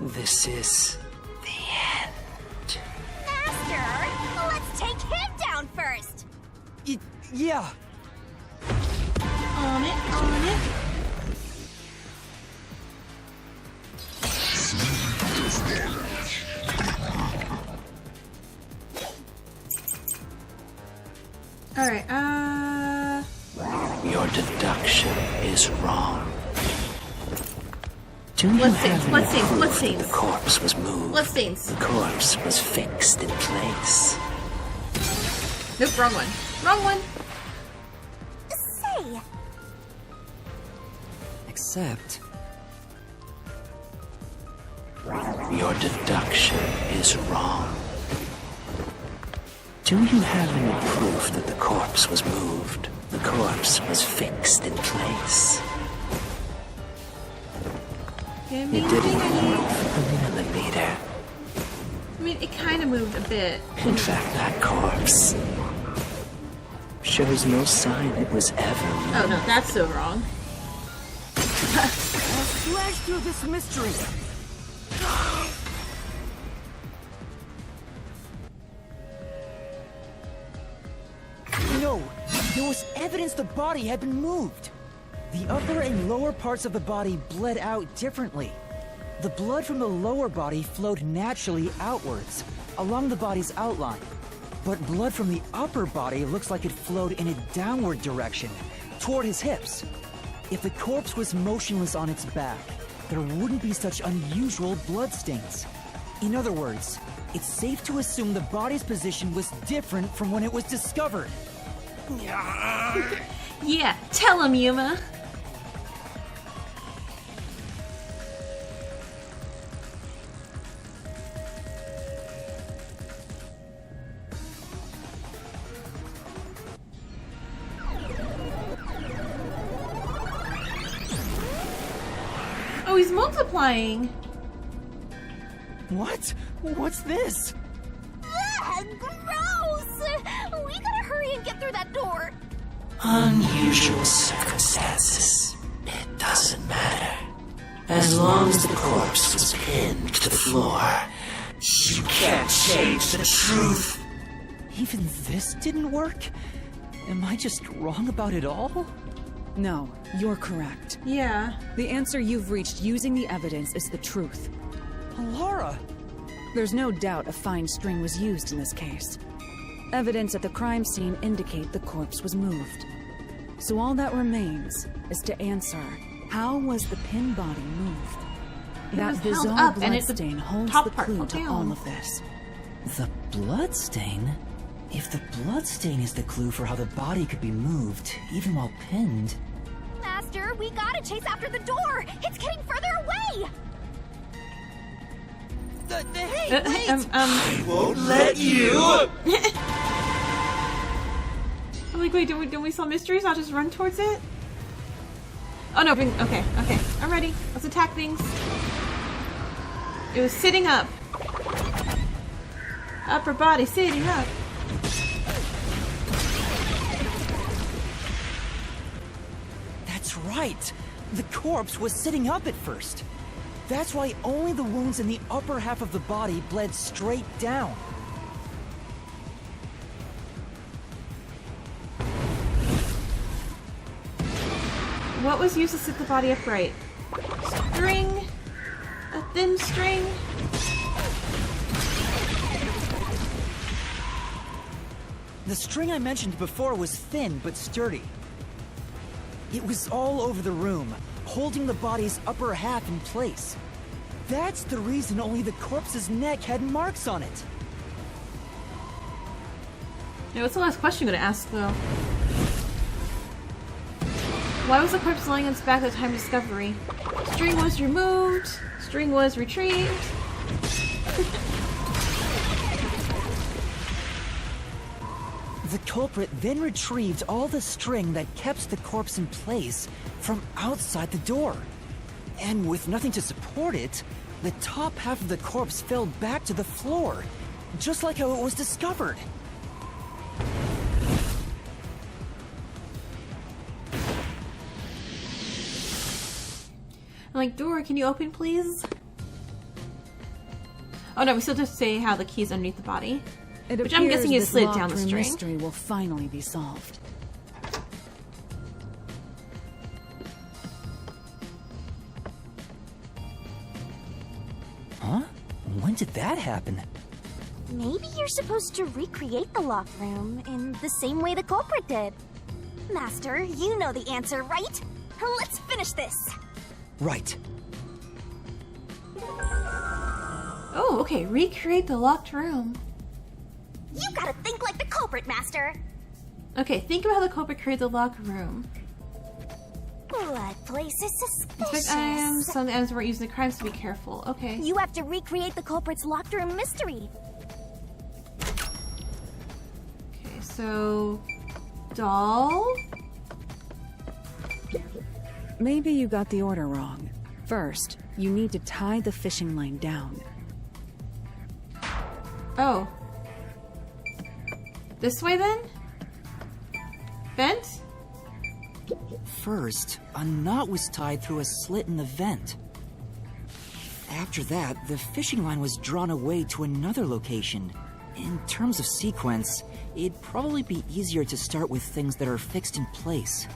This is the end. Master, let's take him down first! Yeah. On it. Alright, Your deduction is wrong. Do you Bloodstains, have any bloodstains, proof bloodstains. that the corpse was moved? Bloodstains. The corpse was fixed in place. Nope, wrong one. Wrong one. Say, Except... Your deduction is wrong. Do you have any proof that the corpse was moved? The corpse was fixed in place. Give It me didn't anything I need. move a millimeter. I mean, it kind of moved a bit. In fact, that corpse shows no sign it was ever moved. Oh no, that's so wrong. I'll slash through this mystery! No! There was evidence the body had been moved! The upper and lower parts of the body bled out differently. The blood from the lower body flowed naturally outwards, along the body's outline. But blood from the upper body looks like it flowed in a downward direction, toward his hips. If the corpse was motionless on its back, there wouldn't be such unusual bloodstains. In other words, it's safe to assume the body's position was different from when it was discovered. Yeah, tell him, Yuma. Oh, he's multiplying. What? What's this? the Gross! We gotta hurry and get through that door. Unusual circumstances. It doesn't matter. As long as the corpse was pinned to the floor, you can't change the truth. Even this didn't work? Am I just wrong about it all? No, you're correct. Yeah. The answer you've reached using the evidence is the truth. Laura! There's no doubt a fine string was used in this case. Evidence at the crime scene indicate the corpse was moved. So all that remains is to answer, how was the pinned body moved? That was held bizarre up, and it's the bloodstain holds top the part clue fell to down. all of this. The bloodstain? If the bloodstain is the clue for how the body could be moved, even while pinned... Master, we gotta chase after the door! It's getting further away! Hey, wait! I won't let you! I'm like, wait, don't we solve mysteries? I'll just run towards it? Oh no, okay, I'm ready. Let's attack things. It was sitting up. Upper body sitting up. That's right! The corpse was sitting up at first. That's why only the wounds in the upper half of the body bled straight down. What was used to sit the body upright? String? A thin string? The string I mentioned before was thin but sturdy. It was all over the room, holding the body's upper half in place. That's the reason only the corpse's neck had marks on it. Yeah, what's the last question I'm gonna ask, though? Why was the corpse lying on its back at the time of discovery? String was removed. String was retrieved. The culprit then retrieved all the string that kept the corpse in place from outside the door. And with nothing to support it, the top half of the corpse fell back to the floor, just like how it was discovered. I'm like, door, can you open, please? Oh no, we still have to say how the key's underneath the body. It Which I'm guessing you appears slid this down the locked room string. mystery will finally be solved. Huh? When did that happen? Maybe you're supposed to recreate the locked room in the same way the culprit did. Master, you know the answer, right? Let's finish this! Right. Oh, okay. Recreate the locked room. You gotta think like the culprit, Master! Okay, think about how the culprit created the locked room. Blood place is Inspect suspicious. items. Some of the items weren't used in the crimes to be careful. Okay. You have to recreate the culprit's locked room mystery. Okay, so... Doll? Maybe you got the order wrong. First, you need to tie the fishing line down. Oh. This way then? Vent? First, a knot was tied through a slit in the vent. After that, the fishing line was drawn away to another location. In terms of sequence, it'd probably be easier to start with things that are fixed in place.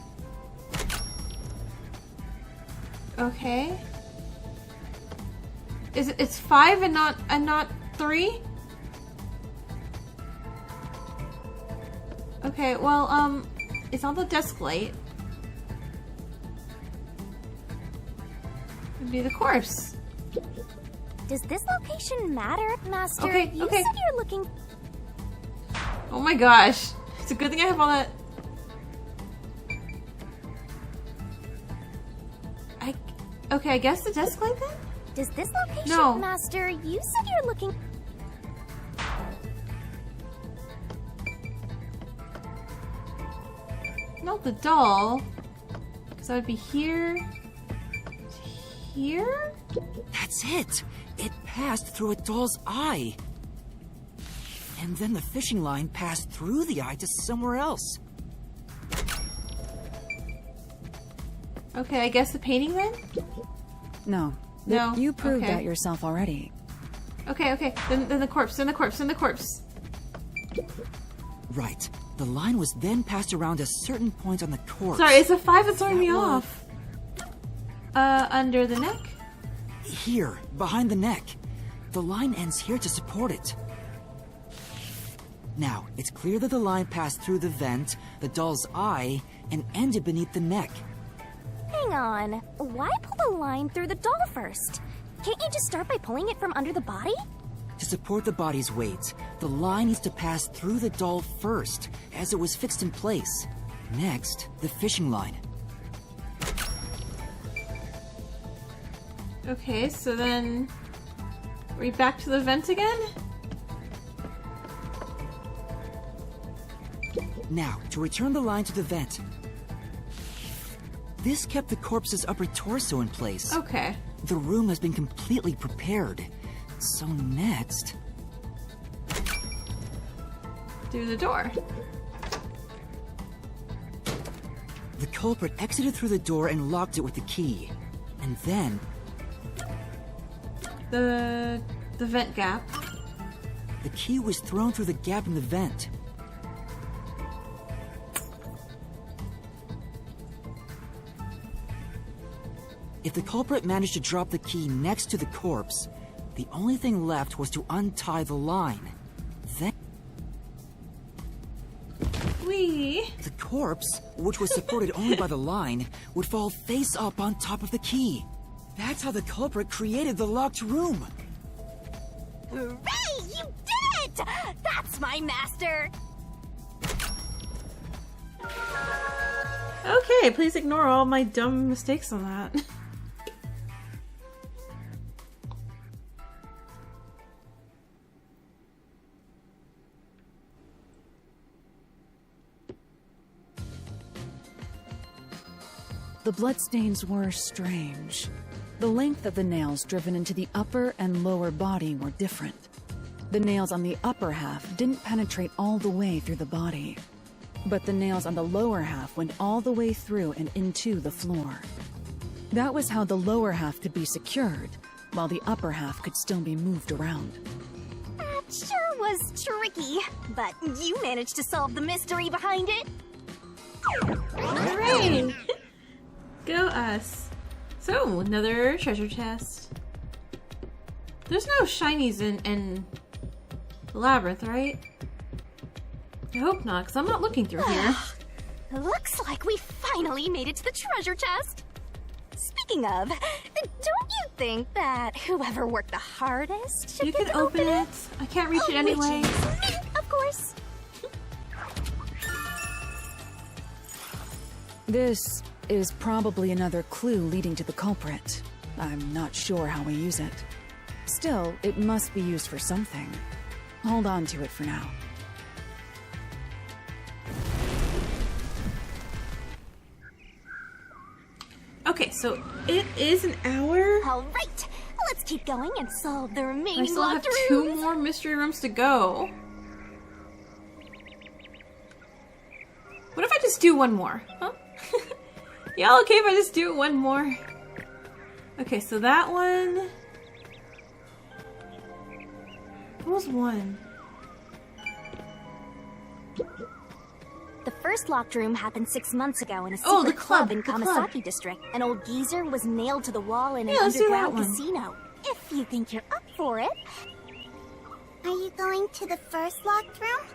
Okay. It's 5 and not 3? Okay, well, it's on the desk light. It'd be the corpse. Does this location matter, Master? Okay, you okay. said you're looking... Oh my gosh. It's a good thing I have all that. Okay, I guess the desk light then? Does this location, No. Master? You said you're looking... Not the doll. Because that would be here. Here? That's it! It passed through a doll's eye. And then the fishing line passed through the eye to somewhere else. Okay, I guess the painting then? No. No? You proved Okay. that yourself already. Okay. Then the corpse, then the corpse. Right. The line was then passed around a certain point on the corpse. Sorry, it's a 5 that's throwing me That was- off. Under the neck? Here, behind the neck. The line ends here to support it. Now, it's clear that the line passed through the vent, the doll's eye, and ended beneath the neck. Hang on. Why pull the line through the doll first? Can't you just start by pulling it from under the body? To support the body's weight, the line needs to pass through the doll first, as it was fixed in place. Next, the fishing line. Okay, so then... Are we back to the vent again? Now, to return the line to the vent. This kept the corpse's upper torso in place. Okay. The room has been completely prepared. So next... Through the door. The culprit exited through the door and locked it with the key. And then... The vent gap. the key was thrown through the gap in the vent. If the culprit managed to drop the key next to the corpse, the only thing left was to untie the line. Then the corpse, which was supported only by the line, would fall face up on top of the key. That's how the culprit created the locked room. Hooray! You did it! That's my master! Okay, please ignore all my dumb mistakes on that. The bloodstains were strange. The length of the nails driven into the upper and lower body were different. The nails on the upper half didn't penetrate all the way through the body, but the nails on the lower half went all the way through and into the floor. That was how the lower half could be secured, while the upper half could still be moved around. That sure was tricky, but you managed to solve the mystery behind it. Hooray! Go us. So, another treasure chest. There's no shinies in Labyrinth, right? I hope not, because I'm not looking through here. Looks like we finally made it to the treasure chest. Speaking of, don't you think that whoever worked the hardest should You get can to open it. I can't reach it anyway. Which is me, of course. This is probably another clue leading to the culprit. I'm not sure how we use it. Still, it must be used for something. Hold on to it for now. Okay, so it is an hour. All right, let's keep going and solve the I remaining still have locked 2 rooms. more mystery rooms to go. What if I just do one more? Huh? Y'all okay if I just do one more? Okay, so that one... What was one? The first locked room happened 6 months ago in a secret Oh, the club, in the club. Kamasaki district. An old geezer was nailed to the wall in an Yeah, let's do that underground one. casino. If you think you're up for it. Are you going to the first locked room?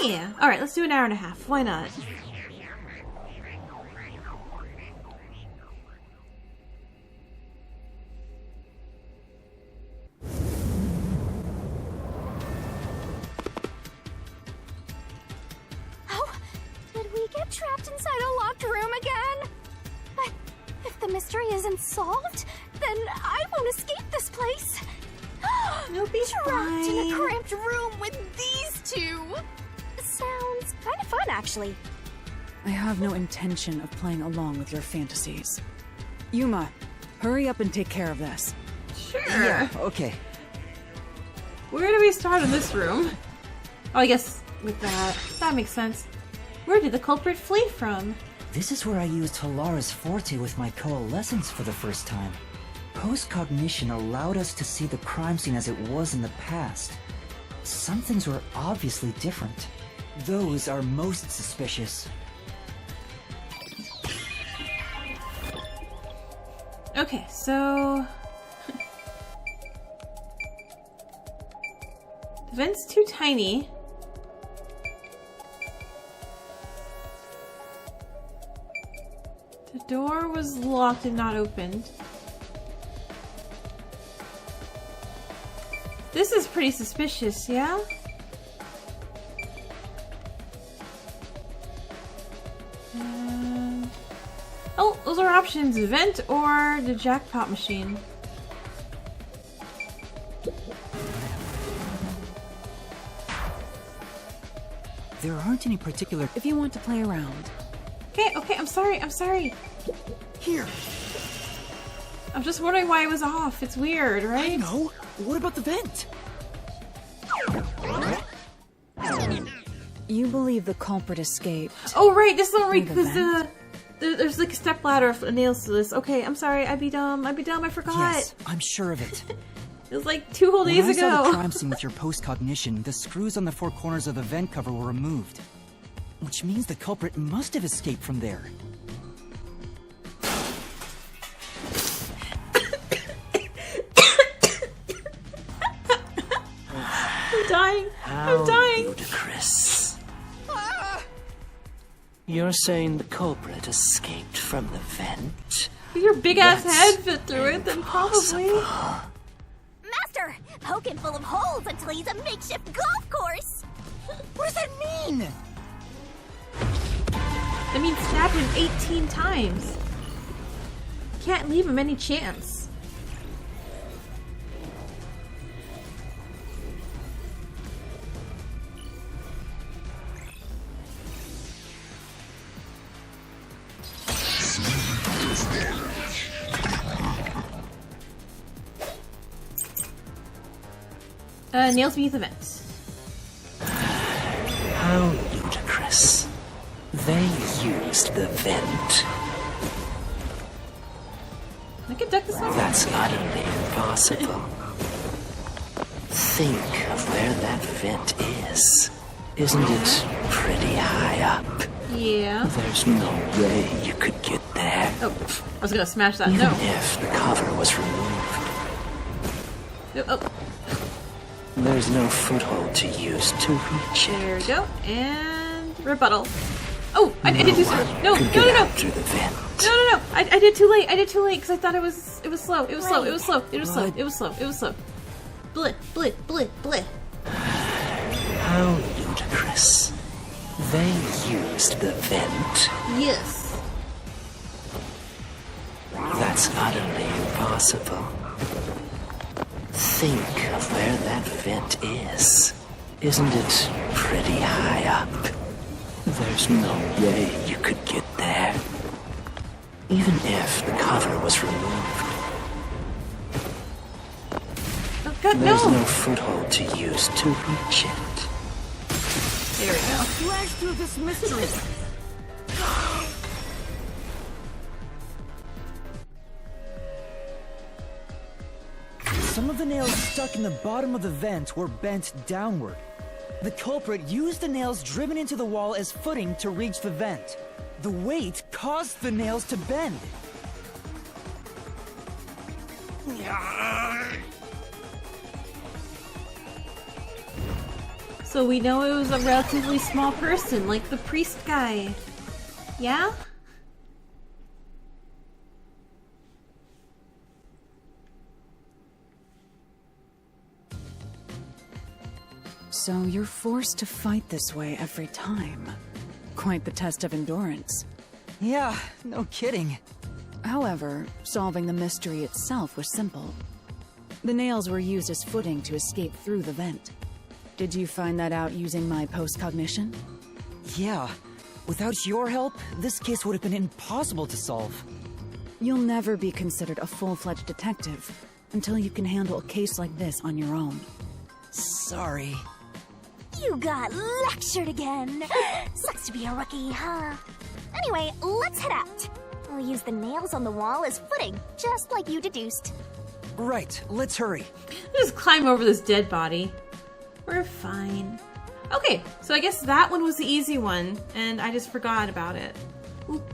Yeah. Alright, let's do an hour and a half. Why not? Oh, did we get trapped inside a locked room again? But if the mystery isn't solved, then I won't escape this place. You'll be Trapped in fine. a cramped room with these two. Sounds kind of fun, actually. I have no intention of playing along with your fantasies. Yuma, hurry up and take care of this. Sure. Yeah, okay. Where do we start in this room? Oh, I guess with that. That makes sense. Where did the culprit flee from? This is where I used Halara's Forte with my coalescence for the first time. Post-cognition allowed us to see the crime scene as it was in the past. Some things were obviously different. Those are most suspicious. Okay, so... the vent's too tiny. The door was locked and not opened. This is pretty suspicious, yeah? Oh, those are options. Vent or the jackpot machine. There aren't any particular... If you want to play around. Okay, I'm sorry. Here! I'm just wondering why it was off. It's weird, right? I know! What about the vent? You believe the culprit escaped. Oh, right, this is all right, The because vent? there's like a stepladder of nails to this. Okay, I'm sorry, I'd be dumb, I forgot. Yes, I'm sure of it. It was like 2 whole days When I saw the ago. crime scene with your post-cognition, the screws on the 4 corners of the vent cover were removed. Which means the culprit must have escaped from there. I'm dying. Ludicrous. You're saying the culprit escaped from the vent? If your big ass That's head fit through it, then probably. Master, poking full of holes until he's a makeshift golf course. What does that mean? That means stab him 18 times. Can't leave him any chance. Nails beneath the vent. How ludicrous. They used the vent. I can duck this one. That's utterly impossible. Think of where that vent is. Isn't it pretty high up? Yeah. There's no way you could get there. Oh, I was gonna smash that. Even No. if the cover was removed. Oh, There's no foothold to use to reach it. there we go. And rebuttal. Oh, I did too slow. No, Could no, get no, no. out through the vent. No. I did too late. because I thought it was slow. It was slow. Bleh. How ludicrous. They used the vent. Yes. That's utterly impossible. Think of where that vent is. Isn't it pretty high up? There's no way you could get there. Even if the cover was removed. Oh, God, There's no. no foothold to use to reach it. There we go. Flash through this mystery. Some of the nails stuck in the bottom of the vent were bent downward. The culprit used the nails driven into the wall as footing to reach the vent. The weight caused the nails to bend. So we know it was a relatively small person, like the priest guy. Yeah? So you're forced to fight this way every time. Quite the test of endurance. Yeah, no kidding. However, solving the mystery itself was simple. The nails were used as footing to escape through the vent. Did you find that out using my post-cognition? Yeah, without your help, this case would have been impossible to solve. You'll never be considered a full-fledged detective until you can handle a case like this on your own. Sorry. You got lectured again. Sucks to be a rookie, huh? Anyway, let's head out. I'll use the nails on the wall as footing, just like you deduced. Right, let's hurry. Just climb over this dead body. We're fine. Okay, so I guess that one was the easy one, and I just forgot about it. Oop.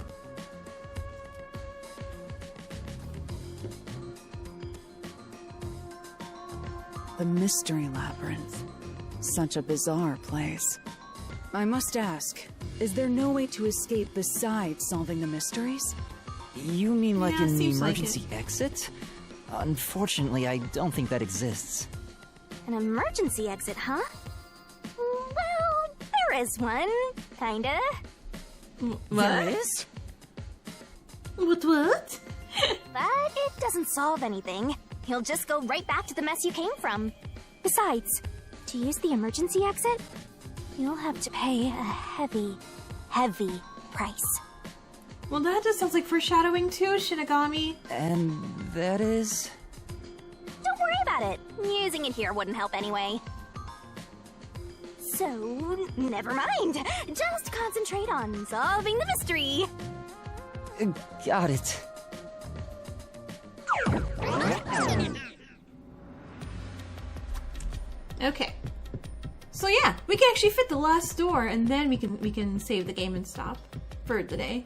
The Mystery Labyrinth. Such a bizarre place. I must ask, is there no way to escape besides solving the mysteries? You mean like Yeah, an seems like emergency exit? Unfortunately, I don't think that exists. An emergency exit, huh? Well, there is one. Kinda. What? There is? What? But it doesn't solve anything. You'll just go right back to the mess you came from. Besides, to use the emergency exit, you'll have to pay a heavy, heavy price. Well, that just sounds like foreshadowing too, Shinigami. And that is... Don't worry about it. Using it here wouldn't help anyway. So, never mind. Just concentrate on solving the mystery. Got it. Okay. So yeah, we can actually fit the last door, and then we can save the game and stop for the day.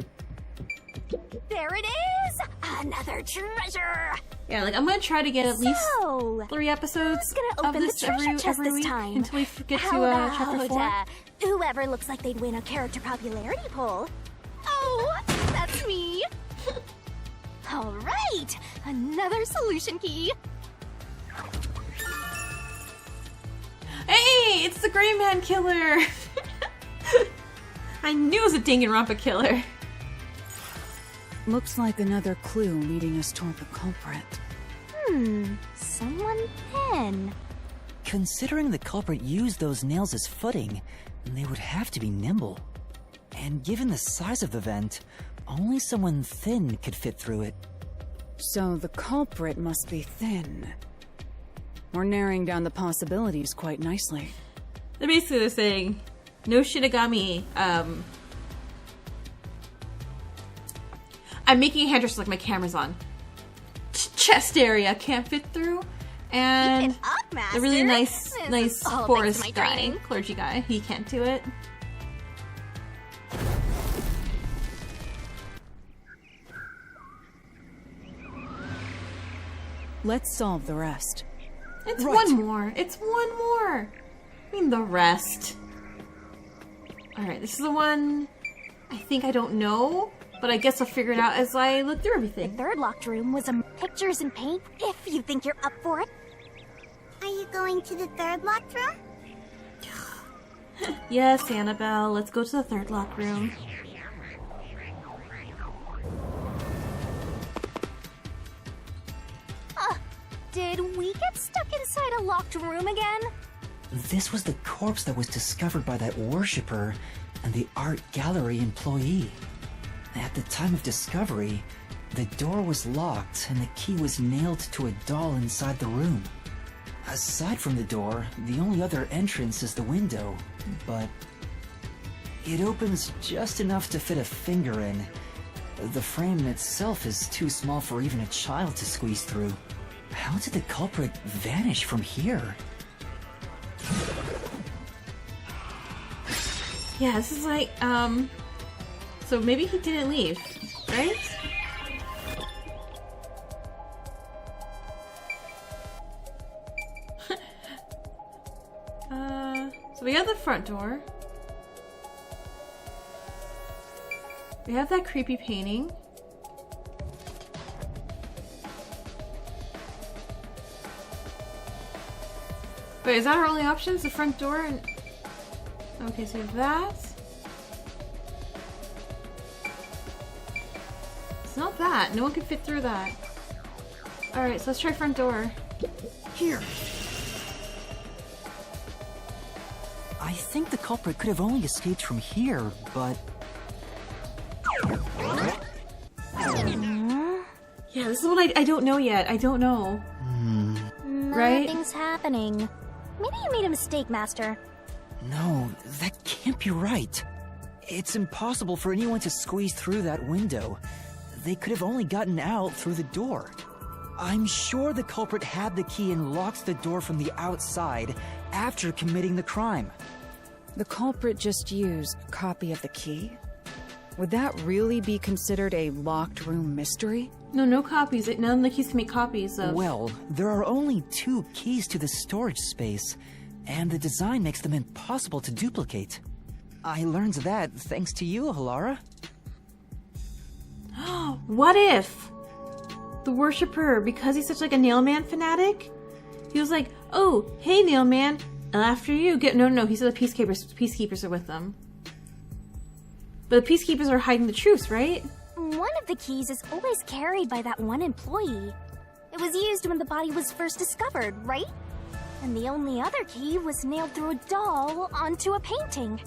There it is! Another treasure! Yeah, like I'm gonna try to get at least So, 3 episodes who's gonna of open this the treasure chest every this week time? until we get How to chapter about, 4. whoever looks like they'd win a character popularity poll. Oh, that's me! Alright! Another solution key! Hey, it's the Gray Man Killer! I knew it was a Danganronpa killer. Looks like another clue leading us toward the culprit. Someone pen. Considering the culprit used those nails as footing, they would have to be nimble. And given the size of the vent, only someone thin could fit through it. So the culprit must be thin. We're narrowing down the possibilities quite nicely. They're saying, no Shinigami, I'm making a hairdresser like my camera's on. Chest area can't fit through. And Keep it up, master. the really nice This is all thanks to forest my guy, training. clergy guy, he can't do it. Let's solve the rest. It's Right. one more. It's one more. I mean, the rest. Alright, this is the one I think I don't know, but I guess I'll figure it out as I look through The everything. third locked room was a pictures and paint, if you think you're up for it. Are you going to the third locked room? Yes, Annabelle, let's go to the third lock room. Did we get stuck inside a locked room again? This was the corpse that was discovered by that worshipper and the art gallery employee. At the time of discovery, the door was locked and the key was nailed to a doll inside the room. Aside from the door, the only other entrance is the window, but it opens just enough to fit a finger in. The frame itself is too small for even a child to squeeze through. How did the culprit vanish from here? Yeah, this is like, so maybe he didn't leave, right? So we have the front door. We have that creepy painting. Wait, is that our only options? The front door and... Okay, so we have that. It's not that. No one can fit through that. Alright, so let's try front door. Here! I think the culprit could have only escaped from here, but... Yeah, this is what I don't know yet. I don't know. Right? Nothing's happening. Maybe you made a mistake, Master. No, that can't be right. It's impossible for anyone to squeeze through that window. They could have only gotten out through the door. I'm sure the culprit had the key and locked the door from the outside after committing the crime. The culprit just used a copy of the key? Would that really be considered a locked room mystery? No, no copies. None of the keys can make copies of. Well, there are only 2 keys to the storage space, and the design makes them impossible to duplicate. I learned that thanks to you, Halara. What if the worshipper, because he's such like a Nailman fanatic, he was like, "Oh, hey Nailman, after you." No, he said the peacekeepers are with them. But the peacekeepers are hiding the truth, right? One of the keys is always carried by that one employee. It was used when the body was first discovered, right? And the only other key was nailed through a doll onto a painting.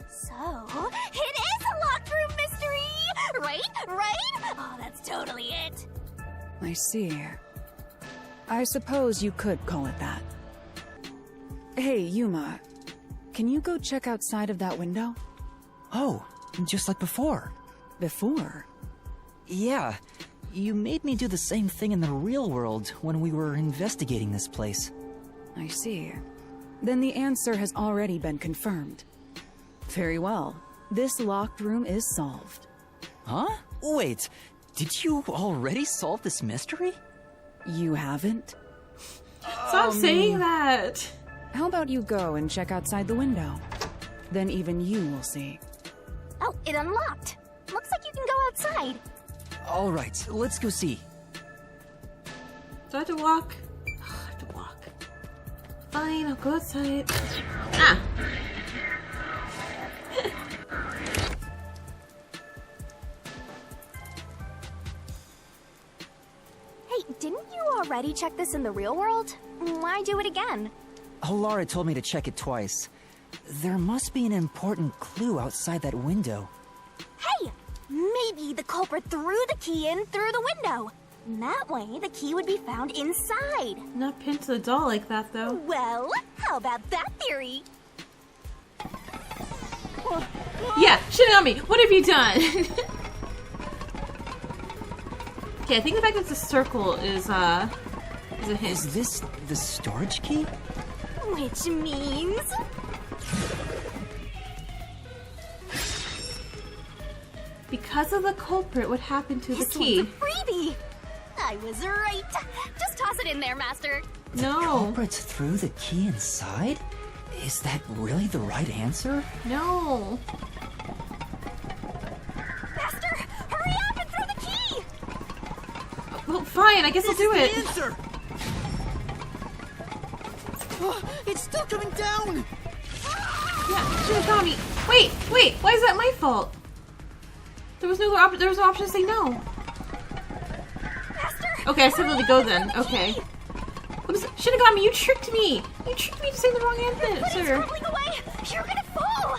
So, it is a locked room mystery! Right? Oh, that's totally it. I see. I suppose you could call it that. Hey, Yuma. Can you go check outside of that window? Oh, just like before. Before? Yeah, you made me do the same thing in the real world when we were investigating this place. I see. Then the answer has already been confirmed. Very well. This locked room is solved. Huh? Wait, did you already solve this mystery? You haven't? Stop saying that. How about you go and check outside the window? Then even you will see. Oh, it unlocked. Looks like you can go outside. All right, let's go see. Do I have to walk? I have to walk. Fine, I'll go outside. Ah! Hey, didn't you already check this in the real world? Why do it again? Halara told me to check it twice. There must be an important clue outside that window. Hey! Maybe the culprit threw the key in through the window. That way, the key would be found inside. Not pinned to the doll like that, though. Well, how about that theory? Yeah, Shinigami, what have you done? Okay, I think the fact that it's a circle is a hint. Is this the storage key? Which means... Because of the culprit, what happened to the key? This one's a freebie! I was right. Just toss it in there, Master. No. Culprits threw the key inside? Is that really the right answer? No. Master, hurry up and throw the key! Well, fine, I guess I'll do it. The answer! Oh, it's still coming down! Yeah, Shinigami. Wait, why is that my fault? There was no option to say no. Master! Okay, I said let it go then. Okay. Oops, Shinigami, you tricked me! You tricked me to say the wrong But it's answer. crumbling away! You're gonna fall!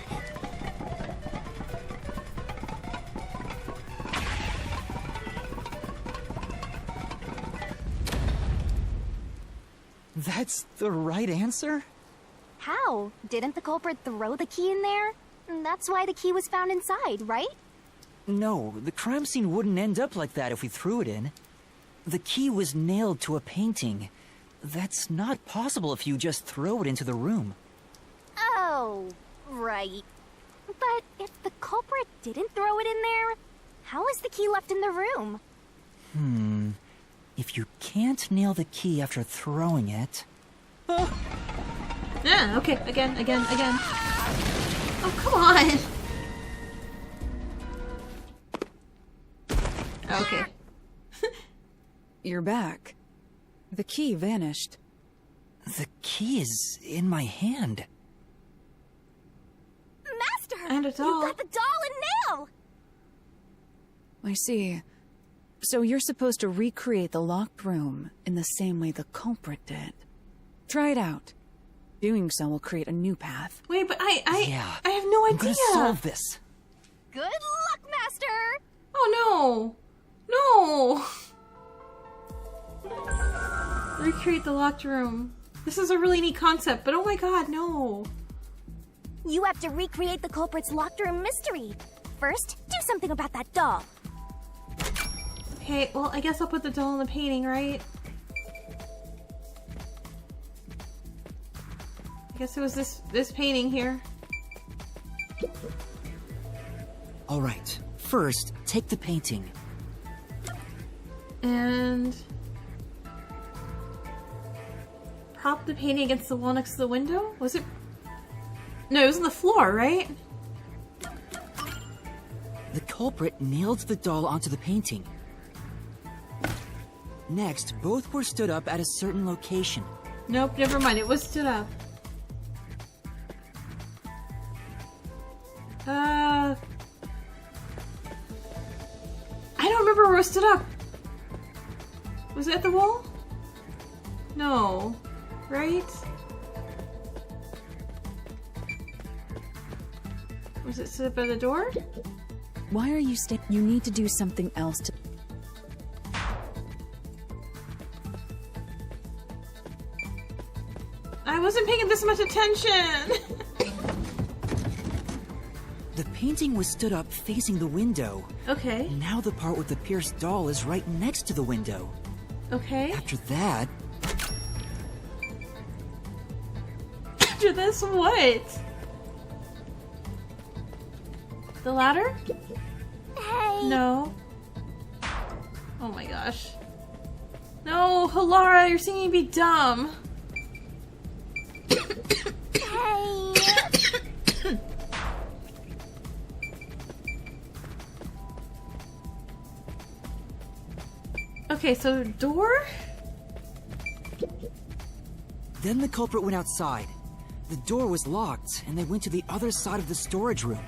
That's the right answer? How? Didn't the culprit throw the key in there? That's why the key was found inside, right? No, the crime scene wouldn't end up like that if we threw it in. The key was nailed to a painting. That's not possible if you just throw it into the room. Oh, right. But if the culprit didn't throw it in there, how is the key left in the room? If you can't nail the key after throwing it... Yeah, okay, again. Oh, come on! Okay. You're back. The key vanished. The key is in my hand. Master! And a doll. You got the doll and nail! I see. So you're supposed to recreate the locked room in the same way the culprit did. Try it out. Doing so will create a new path. Wait, but I Yeah. have no I'm idea. gonna solve this. Good luck, Master! Oh no! No! Recreate the locked room. This is a really neat concept, but oh my god, no. You have to recreate the culprit's locked room mystery. First, do something about that doll. Okay, well, I guess I'll put the doll in the painting, right? I guess it was this painting here. Alright, first, take the painting. And... prop the painting against the wall next to the window? Was it... No, it was on the floor, right? The culprit nailed the doll onto the painting. Next, both were stood up at a certain location. Nope, never mind. It was stood up. I don't remember where it was stood up. Was it at the wall? No. Right? Was it stood up by the door? Why are you staying? You need to do something else to... I wasn't paying this much attention! The painting was stood up facing the window. Okay. Now the part with the pierced doll is right next to the window. Okay. After that... After this, what? The ladder? Hey. No. Oh my gosh. No, Halara, you're singing Be Dumb. Hey. Okay, so door? Then the culprit went outside. The door was locked, and they went to the other side of the storage room.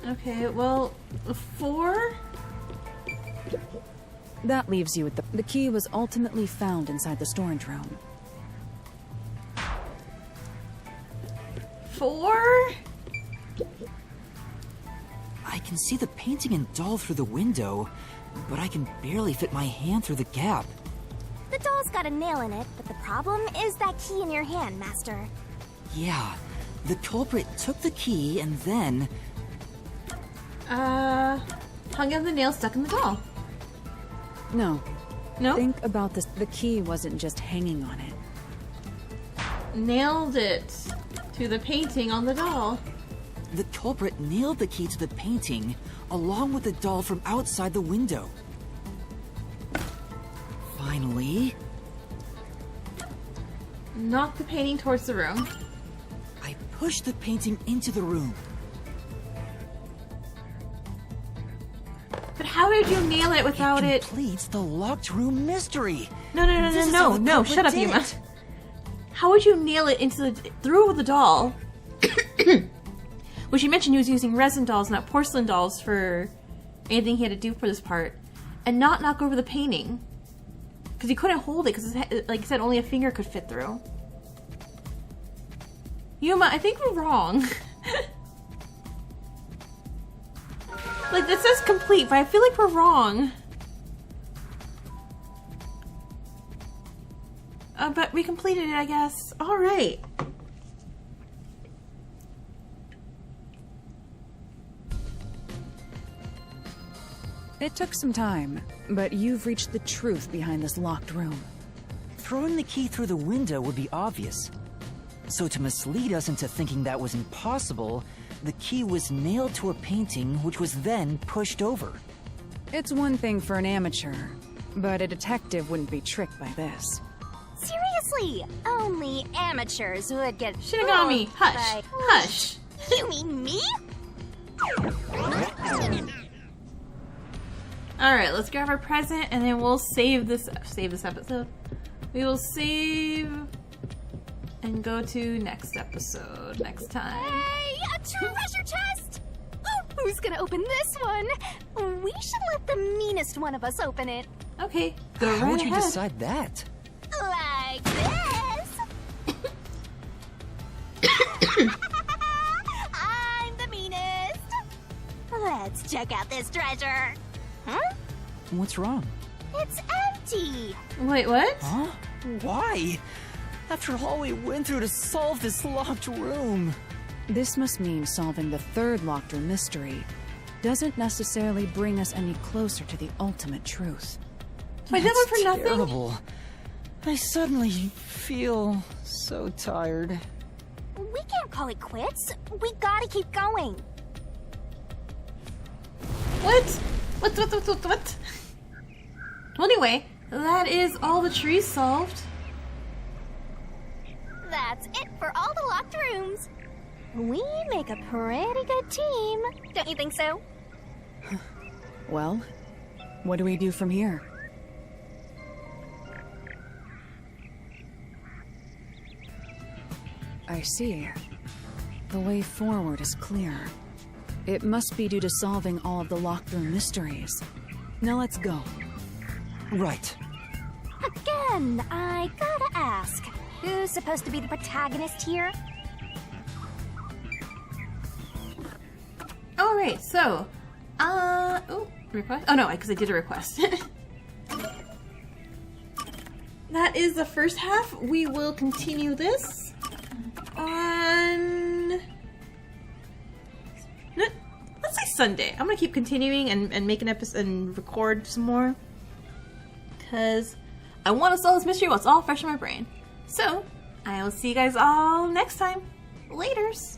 Okay, well, 4? That leaves you with the key was ultimately found inside the storage room. 4? I can see the painting and doll through the window, but I can barely fit my hand through the gap. The doll's got a nail in it, but the problem is that key in your hand, Master. Yeah, the culprit took the key and then... hung out the nail stuck in the doll. No. No? Think about this. The key wasn't just hanging on it. Nailed it to the painting on the doll. The culprit nailed the key to the painting, along with the doll from outside the window. Finally... Knocked the painting towards the room. I pushed the painting into the room. But how did you nail it without it? Completes the locked room mystery. No, shut up, Yuma. How would you nail it into through the doll? Which you mentioned he was using resin dolls, not porcelain dolls, for anything he had to do for this part, and not knock over the painting because he couldn't hold it because, like I said, only a finger could fit through. Yuma, I think we're wrong. Like, this says complete, but I feel like we're wrong. But we completed it, I guess. Alright. It took some time, but you've reached the truth behind this locked room. Throwing the key through the window would be obvious. So to mislead us into thinking that was impossible, the key was nailed to a painting which was then pushed over. It's one thing for an amateur, but a detective wouldn't be tricked by this. Seriously, only amateurs would get Shinigami, fooled hush, by- hush. You mean me? Alright, let's grab our present and then we'll save this episode. We will save and go to next episode next time. Hey, a treasure chest! Oh, who's gonna open this one? We should let the meanest one of us open it. Okay, go right How would you ahead. decide that? Like this. I'm the meanest. Let's check out this treasure. Huh? What's wrong? It's empty. empty. Wait, what? Huh? Why? After all we went through to solve this locked room. This must mean solving the third locked room mystery doesn't necessarily bring us any closer to the ultimate truth. I did one for nothing. Terrible. I suddenly feel so tired. We can't call it quits. We gotta keep going. What? What? Well, anyway, that is all the trees solved. That's it for all the locked rooms. We make a pretty good team. Don't you think so? Well, what do we do from here? I see. The way forward is clear. It must be due to solving all of the locked room mysteries. Now let's go. Right. Again, I gotta ask. Who's supposed to be the protagonist here? Alright, so, oh, request? Oh no, because I did a request. That is the first half. We will continue this on... Let's say Sunday. I'm gonna keep continuing and make an episode and record some more. Because I want to solve this mystery while it's all fresh in my brain. So, I will see you guys all next time. Laters!